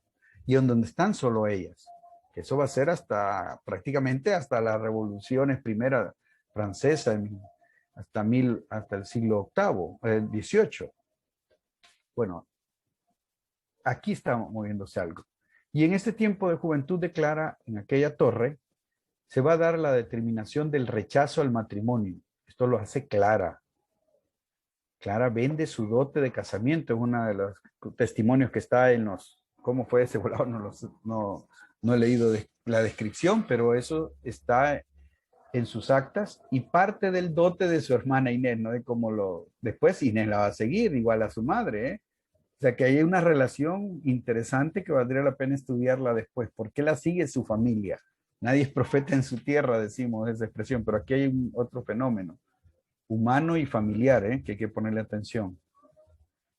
y en donde están solo ellas, que eso va a ser prácticamente hasta las revoluciones primera francesa, hasta el siglo XVIII. Bueno, aquí está moviéndose algo. Y en este tiempo de juventud de Clara, en aquella torre, se va a dar la determinación del rechazo al matrimonio. Esto lo hace Clara. Clara vende su dote de casamiento, es uno de los testimonios que está en los... ¿Cómo fue ese volado? No he leído la descripción, pero eso está en sus actas, y parte del dote de su hermana Inés, ¿no? De cómo después Inés la va a seguir, igual a su madre, sea que hay una relación interesante que valdría la pena estudiarla después. ¿Por qué la sigue su familia? Nadie es profeta en su tierra, decimos esa expresión, pero aquí hay otro fenómeno, humano y familiar, que hay que ponerle atención.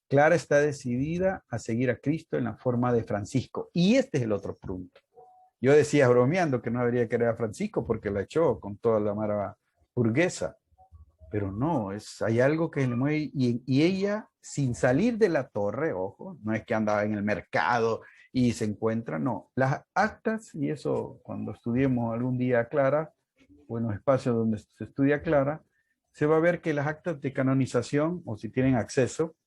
Clara está decidida a seguir a Cristo en la forma de Francisco. Y este es el otro punto. Yo decía bromeando que no debería querer a Francisco porque la echó con toda la mara burguesa. Pero no, hay algo que le mueve. Y ella, sin salir de la torre, ojo, no es que andaba en el mercado y se encuentra, no. Las actas, y eso cuando estudiemos algún día a Clara, o en los espacios donde se estudia Clara, se va a ver que las actas de canonización, o si tienen acceso,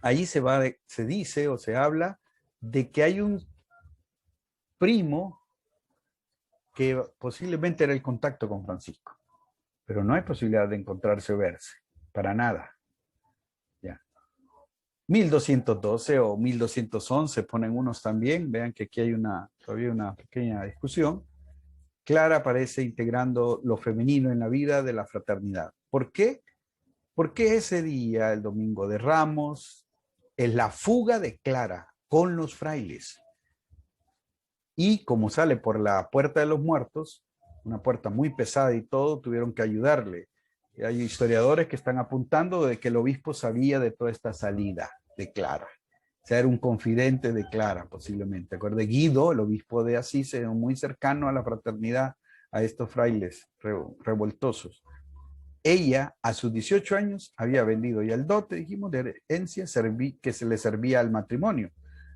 ahí se dice o se habla de que hay un primo que posiblemente era el contacto con Francisco, pero no hay posibilidad de encontrarse o verse, para nada. Ya. 1212 o 1211 ponen unos también, vean que aquí hay todavía una pequeña discusión. Clara aparece integrando lo femenino en la vida de la fraternidad. ¿Por qué? Porque ese día, el Domingo de Ramos, es la fuga de Clara con los frailes. Y como sale por la puerta de los muertos, una puerta muy pesada y todo, tuvieron que ayudarle. Y hay historiadores que están apuntando de que el obispo sabía de toda esta salida de Clara. O sea, era un confidente de Clara, posiblemente. Acuerde, Guido, el obispo de Asís, era muy cercano a la fraternidad, a estos frailes revoltosos. Ella, a sus 18 años, había vendido ya el dote, dijimos, de herencia que se le servía al matrimonio,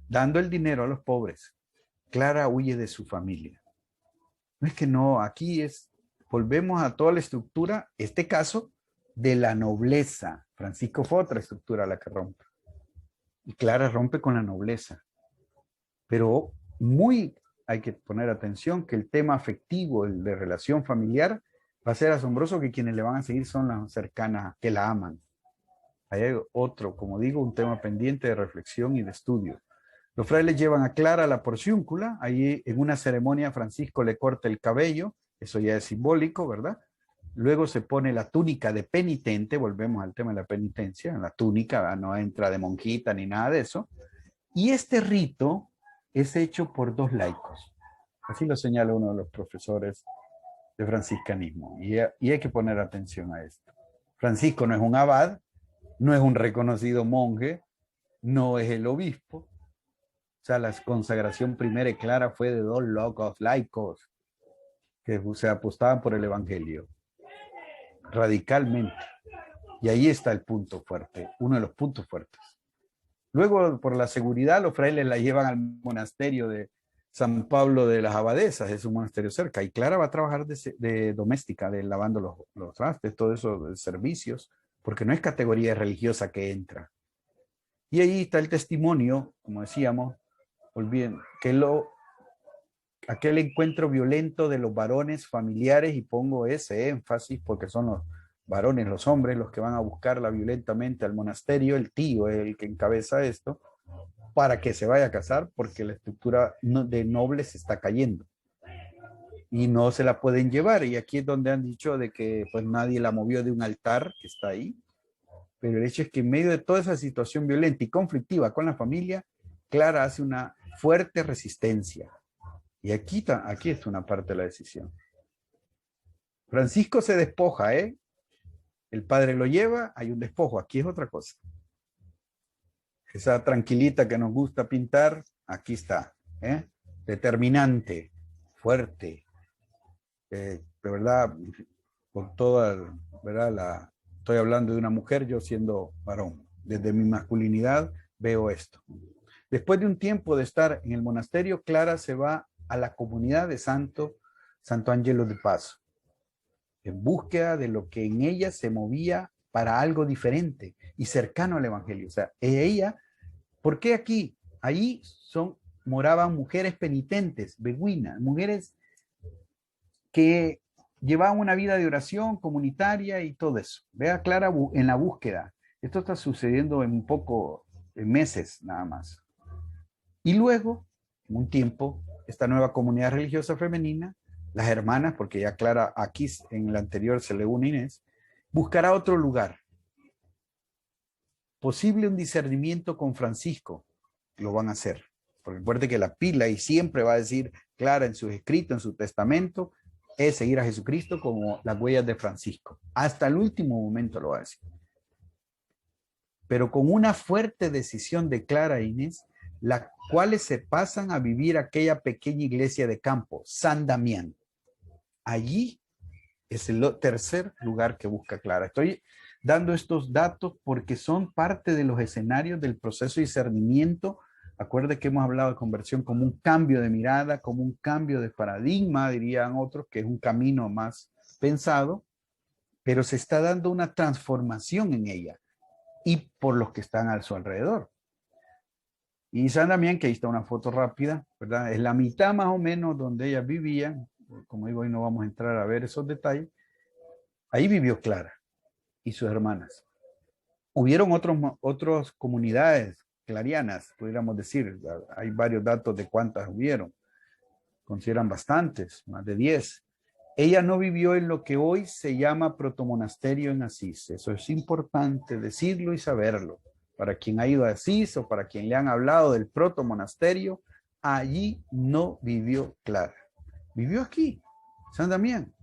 dando el dinero a los pobres. Clara huye de su familia. No es que no, aquí volvemos a toda la estructura, este caso, de la nobleza. Francisco fue otra estructura a la que rompe. Y Clara rompe con la nobleza. Pero hay que poner atención que el tema afectivo, el de relación familiar, va a ser asombroso que quienes le van a seguir son las cercanas que la aman. Ahí hay otro, como digo, un tema pendiente de reflexión y de estudio. Los frailes llevan a Clara a la porciúncula, ahí en una ceremonia Francisco le corta el cabello, eso ya es simbólico, ¿verdad? Luego se pone la túnica de penitente, volvemos al tema de la penitencia, la túnica no entra de monjita ni nada de eso, y este rito es hecho por 2 laicos, así lo señala uno de los profesores de franciscanismo, y hay que poner atención a esto. Francisco no es un abad, no es un reconocido monje, no es el obispo. O sea, la consagración primera y clara fue de 2 locos laicos que se apostaban por el evangelio radicalmente. Y ahí está el punto fuerte, uno de los puntos fuertes. Luego, por la seguridad, los frailes la llevan al monasterio de San Pablo de las Abadesas, es un monasterio cerca, y Clara va a trabajar de doméstica, de lavando los trastes, todo eso, de servicios, porque no es categoría religiosa que entra. Y ahí está el testimonio, como decíamos, olviden, que aquel encuentro violento de los varones familiares, y pongo ese énfasis porque son los varones, los hombres, los que van a buscarla violentamente al monasterio, el tío es el que encabeza esto, para que se vaya a casar, porque la estructura de nobles está cayendo y no se la pueden llevar. Y aquí es donde han dicho de que pues nadie la movió de un altar que está ahí, pero el hecho es que en medio de toda esa situación violenta y conflictiva con la familia, Clara hace una fuerte resistencia. Y aquí está una parte de la decisión. Francisco se despoja, el padre lo lleva, hay un despojo, aquí es otra cosa. Esa tranquilita que nos gusta pintar, aquí está, determinante, fuerte, de verdad, con toda, ¿verdad? Estoy hablando de una mujer, yo siendo varón. Desde mi masculinidad veo esto. Después de un tiempo de estar en el monasterio, Clara se va a la comunidad de Santo Angelo de Paso, en búsqueda de lo que en ella se movía para algo diferente y cercano al evangelio. O sea, ella, ¿por qué aquí? Ahí moraban mujeres penitentes, beguinas, mujeres que llevaban una vida de oración comunitaria y todo eso. Vea Clara en la búsqueda. Esto está sucediendo en meses nada más. Y luego, en un tiempo, esta nueva comunidad religiosa femenina, las hermanas, porque ya Clara aquí en el anterior se le une Inés, buscará otro lugar. Posible un discernimiento con Francisco, lo van a hacer. Porque recuerde que la pila, y siempre va a decir clara en sus escritos, en su testamento, es seguir a Jesucristo como las huellas de Francisco. Hasta el último momento lo va a decir. Pero con una fuerte decisión de Clara e Inés, las cuales se pasan a vivir aquella pequeña iglesia de campo, San Damián. Allí es el tercer lugar que busca Clara. Estoy dando estos datos porque son parte de los escenarios del proceso de discernimiento. Acuerde que hemos hablado de conversión como un cambio de mirada, como un cambio de paradigma, dirían otros, que es un camino más pensado, pero se está dando una transformación en ella y por los que están a su alrededor. Y San Damián, que ahí está una foto rápida, ¿verdad? Es la mitad más o menos donde ellas vivían. Como digo, hoy no vamos a entrar a ver esos detalles. Ahí vivió Clara y sus hermanas. Hubieron otras comunidades clarianas, pudiéramos decir. Hay varios datos de cuántas hubieron. Consideran bastantes, más de 10. Ella no vivió en lo que hoy se llama protomonasterio en Asís. Eso es importante decirlo y saberlo. Para quien ha ido a Asís o para quien le han hablado del protomonasterio, allí no vivió Clara. Vivió aquí, San Damián.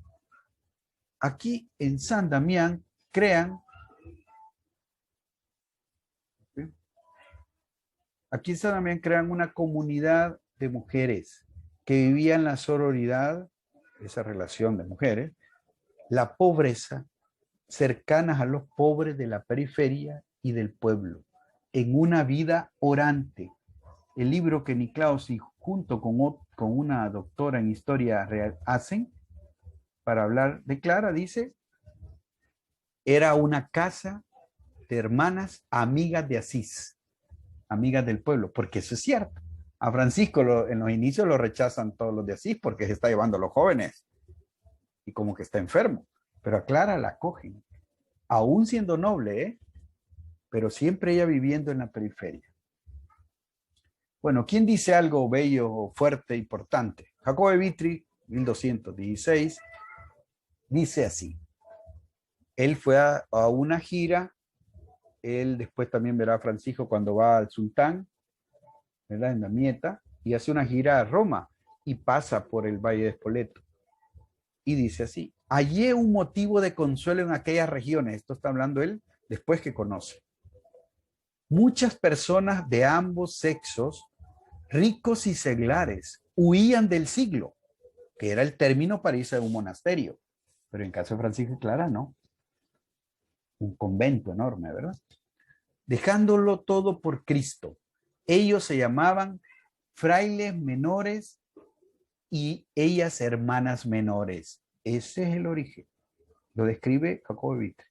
Aquí en San Damián crean, aquí en San Damián crean una comunidad de mujeres que vivían la sororidad, esa relación de mujeres, la pobreza, cercanas a los pobres de la periferia y del pueblo, en una vida orante. El libro que Niklaus y junto con una doctora en historia real hacen para hablar de Clara, dice, era una casa de hermanas amigas de Asís, amigas del pueblo, porque eso es cierto. A Francisco en los inicios lo rechazan todos los de Asís porque se está llevando a los jóvenes y como que está enfermo, pero a Clara la acogen, aún siendo noble, pero siempre ella viviendo en la periferia. Bueno, ¿quién dice algo bello, fuerte, importante? Jacobo de Vitry, 1216, dice así. Él fue a una gira, él después también verá a Francisco cuando va al sultán, ¿verdad? En Damieta, y hace una gira a Roma y pasa por el Valle de Spoleto. Y dice así, hallé un motivo de consuelo en aquellas regiones, esto está hablando él después que conoce. Muchas personas de ambos sexos, ricos y seglares, huían del siglo, que era el término para irse a un monasterio. Pero en caso de Francisco y Clara, no. Un convento enorme, ¿verdad? Dejándolo todo por Cristo. Ellos se llamaban frailes menores y ellas hermanas menores. Ese es el origen. Lo describe Jacobo de Vitry.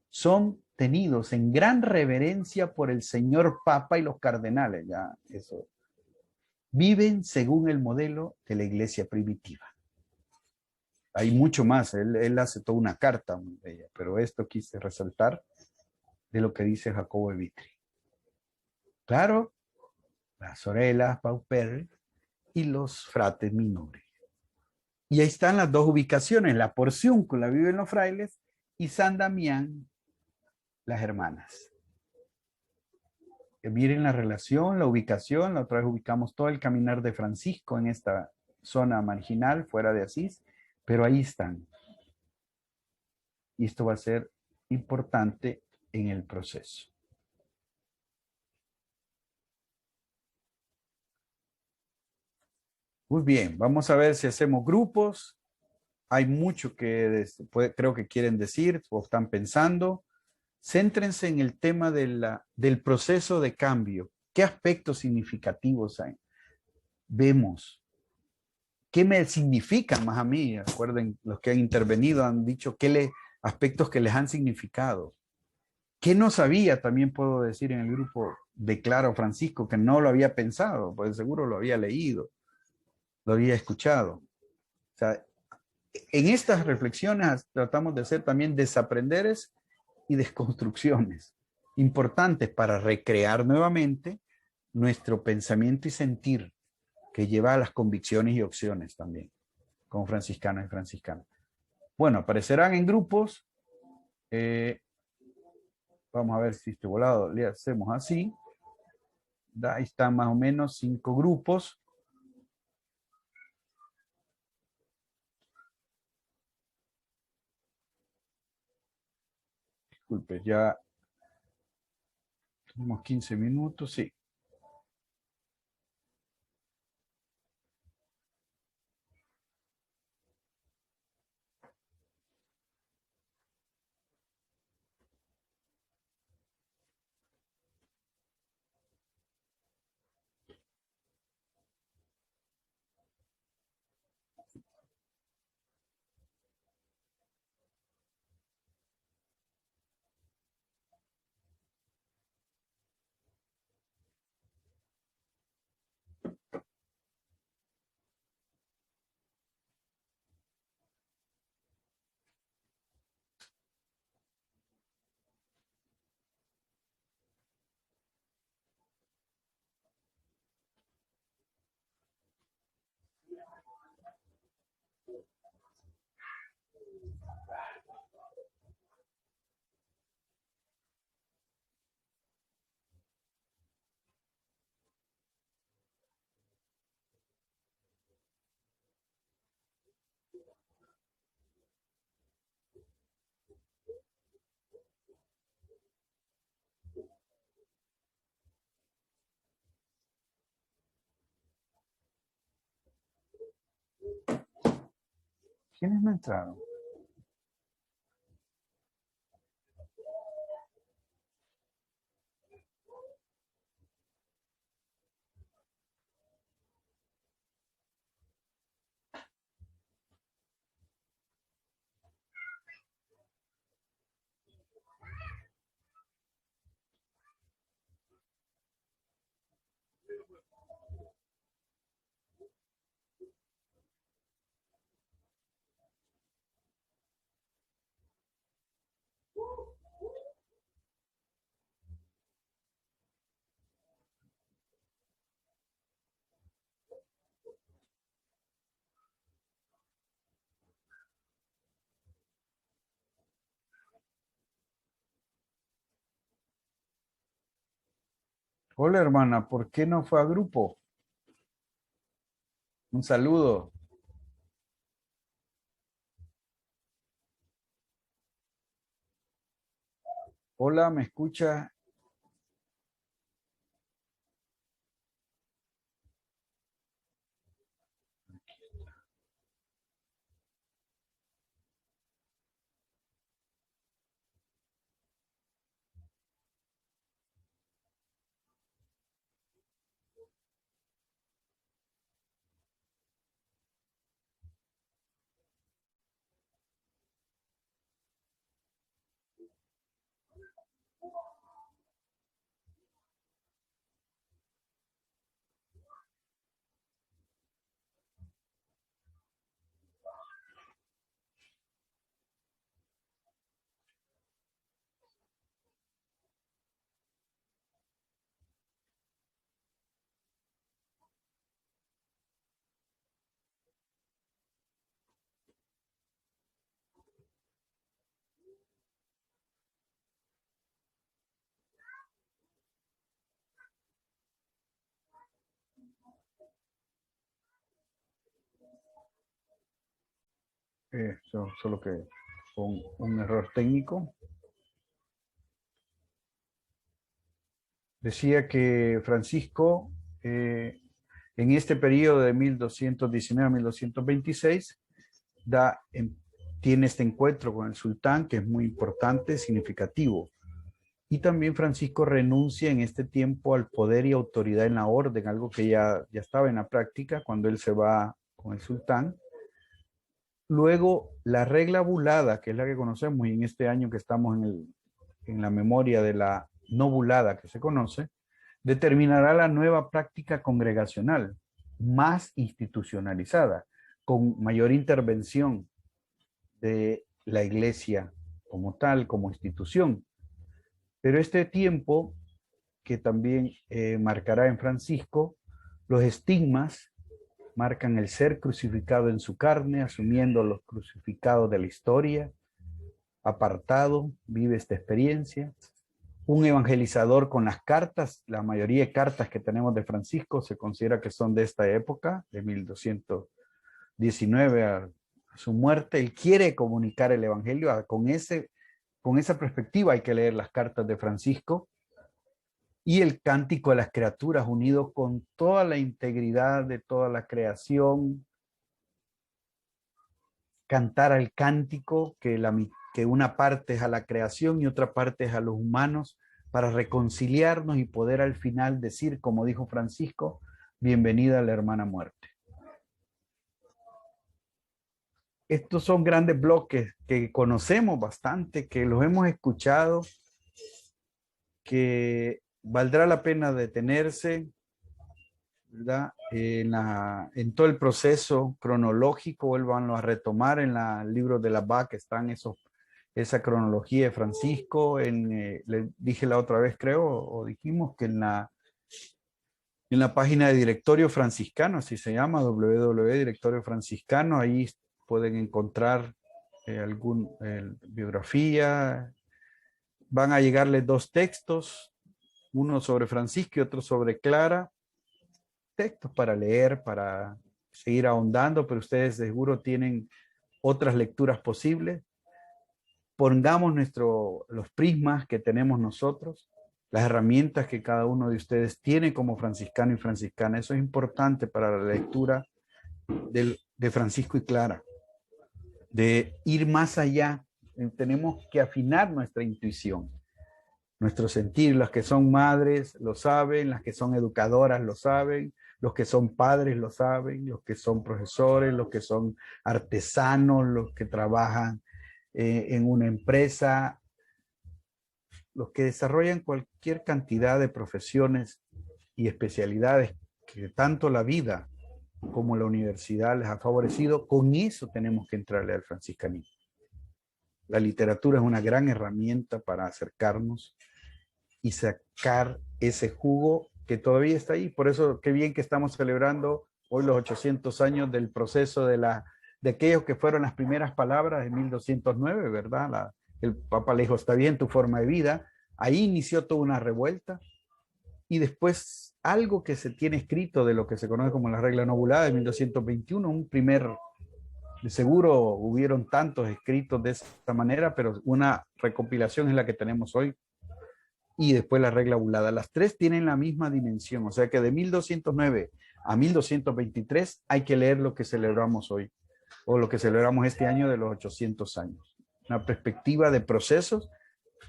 Son tenidos en gran reverencia por el señor Papa y los cardenales. Ya, eso. Viven según el modelo de la iglesia primitiva. Hay mucho más. Él hace toda una carta muy bella, pero esto quise resaltar de lo que dice Jacobo de Vitry. Claro, las orelas, pauper y los frates minores. Y ahí están las dos ubicaciones, la Porciúncula viven los frailes y San Damián, las hermanas. Miren la relación, la ubicación, la otra vez ubicamos todo el caminar de Francisco en esta zona marginal, fuera de Asís, pero ahí están. Y esto va a ser importante en el proceso. Muy bien, vamos a ver si hacemos grupos. Hay mucho que creo que quieren decir o están pensando. Céntrense en el tema del proceso de cambio. ¿Qué aspectos significativos hay? Vemos. ¿Qué me significan más a mí? Recuerden, los que han intervenido han dicho aspectos que les han significado. ¿Qué no sabía? También puedo decir en el grupo de Clara Francisco que no lo había pensado, pues seguro lo había leído, lo había escuchado. O sea, en estas reflexiones tratamos de hacer también desaprenderes y desconstrucciones importantes para recrear nuevamente nuestro pensamiento y sentir que lleva a las convicciones y opciones también, como franciscanos y franciscanas. Bueno, aparecerán en grupos. vamos a ver si este volado le hacemos así. Ahí están más o menos 5 grupos. Disculpe, ya tenemos 15 minutos, sí. ¿Quiénes no entraron? Hola, hermana, ¿por qué no fue a grupo? Un saludo. Hola, ¿me escucha? Solo que un error técnico. Decía que Francisco, en este periodo de 1219 a 1226, tiene este encuentro con el sultán, que es muy importante, significativo. Y también Francisco renuncia en este tiempo al poder y autoridad en la orden, algo que ya estaba en la práctica cuando él se va con el sultán. Luego, la regla bulada, que es la que conocemos, y en este año que estamos en la memoria de la no bulada que se conoce, determinará la nueva práctica congregacional, más institucionalizada, con mayor intervención de la iglesia como tal, como institución. Pero este tiempo, que también marcará en Francisco, los estigmas marcan el ser crucificado en su carne, asumiendo los crucificados de la historia, apartado, vive esta experiencia. un evangelizador con las cartas. La mayoría de cartas que tenemos de Francisco se considera que son de esta época, de 1219 a su muerte. Él quiere comunicar el evangelio. Con esa perspectiva hay que leer las cartas de Francisco. Y el cántico de las criaturas, unido con toda la integridad de toda la creación. Cantar al cántico, que una parte es a la creación y otra parte es a los humanos, para reconciliarnos y poder al final decir, como dijo Francisco, bienvenida a la hermana muerte. Estos son grandes bloques que conocemos bastante, que los hemos escuchado, que valdrá la pena detenerse, ¿verdad? En todo el proceso cronológico, vuélvanlo a retomar en el libro de la BAC, están esa cronología de Francisco. Le dije la otra vez, creo, o dijimos que en la página de Directorio Franciscano, así se llama, www.directorio franciscano, ahí pueden encontrar biografía. Van a llegarles 2 textos, uno sobre Francisco y otro sobre Clara, textos para leer, para seguir ahondando, pero ustedes seguro tienen otras lecturas posibles. Pongamos los prismas que tenemos nosotros, las herramientas que cada uno de ustedes tiene como franciscano y franciscana. Eso es importante para la lectura de Francisco y Clara, de ir más allá. Tenemos que afinar nuestra intuición, nuestro sentir. Las que son madres lo saben, las que son educadoras lo saben, los que son padres lo saben, los que son profesores, los que son artesanos, los que trabajan en una empresa, los que desarrollan cualquier cantidad de profesiones y especialidades que tanto la vida como la universidad les ha favorecido. Con eso tenemos que entrarle al franciscanismo. La literatura es una gran herramienta para acercarnos y sacar ese jugo que todavía está ahí. Por eso, qué bien que estamos celebrando hoy los 800 años del proceso de aquellos que fueron las primeras palabras de 1209, ¿verdad? El Papa le dijo, está bien tu forma de vida. Ahí inició toda una revuelta. Y después algo que se tiene escrito de lo que se conoce como la regla nobulada de 1221, de seguro hubieron tantos escritos de esta manera, pero una recopilación es la que tenemos hoy. Y después la regla bulada. Las 3 tienen la misma dimensión, o sea que de 1209 a 1223 hay que leer lo que celebramos hoy, o lo que celebramos este año de los 800 años. Una perspectiva de procesos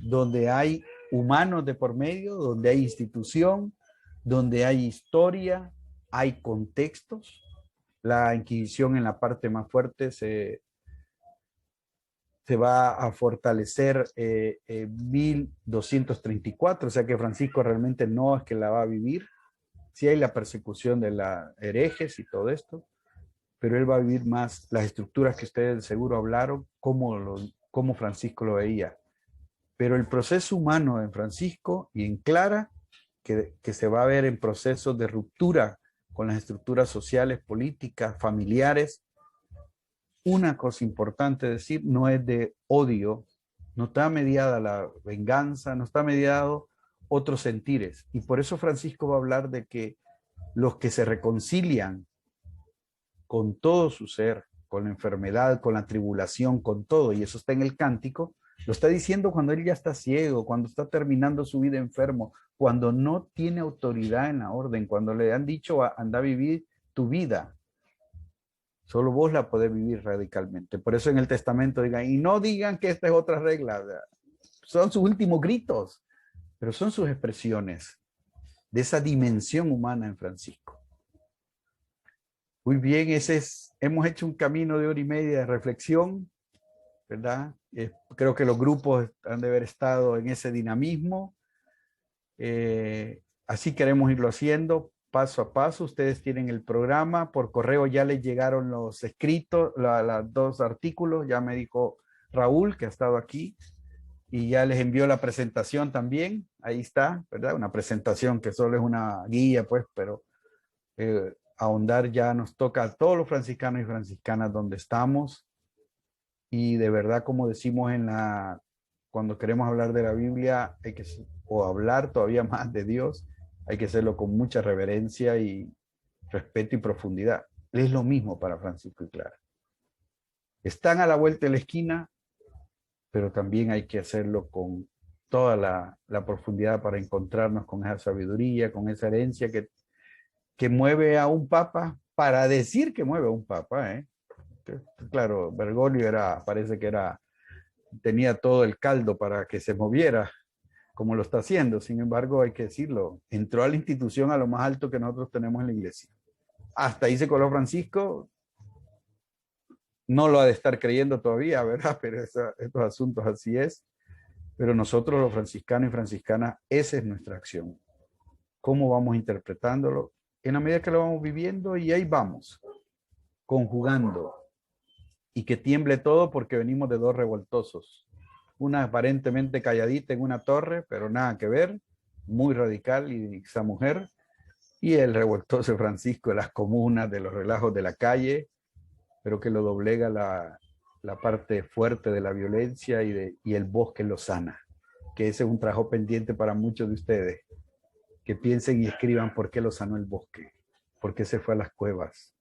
donde hay humanos de por medio, donde hay institución, donde hay historia, hay contextos. La Inquisición en la parte más fuerte se va a fortalecer en 1234, o sea que Francisco realmente no es que la va a vivir. Sí hay la persecución de las herejes y todo esto, pero él va a vivir más las estructuras que ustedes seguro hablaron, cómo Francisco lo veía. Pero el proceso humano en Francisco y en Clara, que se va a ver en procesos de ruptura con las estructuras sociales, políticas, familiares. Una cosa importante decir, no es de odio, no está mediada la venganza, no está mediado otros sentires. Y por eso Francisco va a hablar de que los que se reconcilian con todo su ser, con la enfermedad, con la tribulación, con todo, y eso está en el cántico, lo está diciendo cuando él ya está ciego, cuando está terminando su vida enfermo, cuando no tiene autoridad en la orden, cuando le han dicho anda a vivir tu vida. Solo vos la podés vivir radicalmente. Por eso en el testamento digan, y no digan que esta es otra regla. Son sus últimos gritos, pero son sus expresiones de esa dimensión humana en Francisco. Muy bien, hemos hecho un camino de 1:30 de reflexión, ¿verdad? Creo que los grupos han de haber estado en ese dinamismo. Así queremos irlo haciendo paso a paso. Ustedes tienen el programa, por correo ya les llegaron los escritos, los 2 artículos, ya me dijo Raúl, que ha estado aquí, y ya les envió la presentación también, ahí está, ¿verdad? Una presentación que solo es una guía, pues, pero ahondar ya nos toca a todos los franciscanos y franciscanas donde estamos, y de verdad, como decimos cuando queremos hablar de la Biblia, o hablar todavía más de Dios, hay que hacerlo con mucha reverencia y respeto y profundidad. Es lo mismo para Francisco y Clara. Están a la vuelta de la esquina, pero también hay que hacerlo con toda la profundidad para encontrarnos con esa sabiduría, con esa herencia que mueve a un papa, para decir que mueve a un papa. Claro, Bergoglio parece que tenía todo el caldo para que se moviera, como lo está haciendo. Sin embargo, hay que decirlo, entró a la institución a lo más alto que nosotros tenemos en la iglesia. Hasta ahí se coló Francisco. No lo ha de estar creyendo todavía, ¿verdad? Pero estos asuntos así es. Pero nosotros los franciscanos y franciscanas, esa es nuestra acción. ¿Cómo vamos interpretándolo? En la medida que lo vamos viviendo, y ahí vamos, conjugando. Y que tiemble todo porque venimos de dos revoltosos. Una aparentemente calladita en una torre, pero nada que ver, muy radical, y esa mujer. Y el revoltoso Francisco de las comunas, de los relajos de la calle, pero que lo doblega la parte fuerte de la violencia y el bosque lo sana. Que ese es un trabajo pendiente para muchos de ustedes, que piensen y escriban por qué lo sanó el bosque, por qué se fue a las cuevas,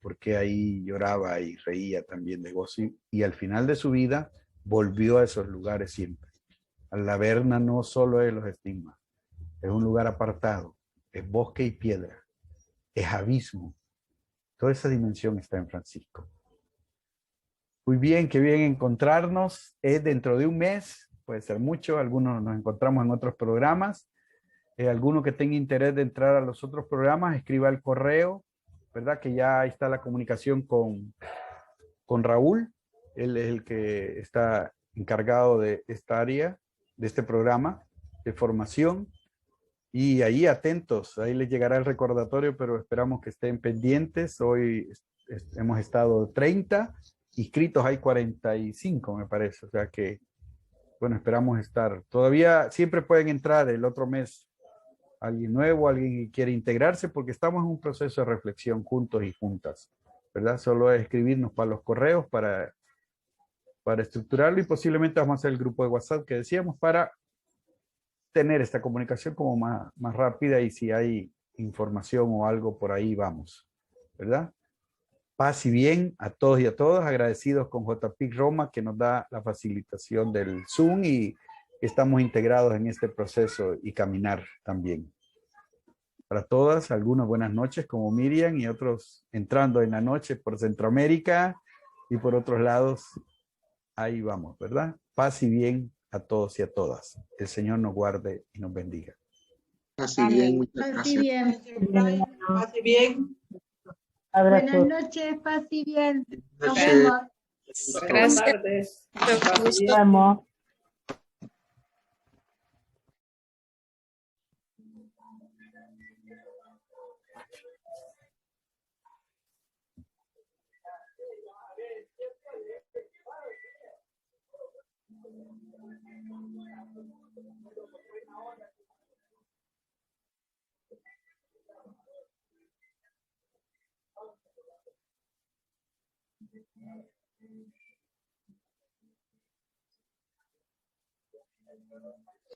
por qué ahí lloraba y reía también de gozo, y al final de su vida volvió a esos lugares siempre. La Verna no solo es los estigmas, es un lugar apartado, es bosque y piedra, es abismo. Toda esa dimensión está en Francisco. Muy bien, qué bien encontrarnos. Es dentro de un mes, puede ser mucho, algunos nos encontramos en otros programas. Alguno que tenga interés de entrar a los otros programas, escriba el correo, ¿verdad? Que ya está la comunicación con Raúl. Él es el que está encargado de esta área, de este programa de formación. Y ahí atentos, ahí les llegará el recordatorio, pero esperamos que estén pendientes. Hoy hemos estado 30, inscritos hay 45, me parece. O sea que, bueno, esperamos estar. Todavía siempre pueden entrar el otro mes alguien nuevo, alguien que quiere integrarse, porque estamos en un proceso de reflexión juntos y juntas, ¿verdad? Solo es escribirnos para los correos, para estructurarlo, y posiblemente vamos a hacer el grupo de WhatsApp que decíamos para tener esta comunicación como más rápida, y si hay información o algo por ahí vamos, ¿verdad? Paz y bien a todos y a todas, agradecidos con JPIC Roma que nos da la facilitación del Zoom, y estamos integrados en este proceso y caminar también. Para todas, algunas buenas noches como Miriam, y otros entrando en la noche por Centroamérica y por otros lados. Ahí vamos, ¿verdad? Paz y bien a todos y a todas. El Señor nos guarde y nos bendiga. Paz y bien, muchas Paz gracias. y bien. Paz y bien. Buenas noches, paz y bien. Nos Buenas vemos. Buenas tardes. Paz y bien. Vamos.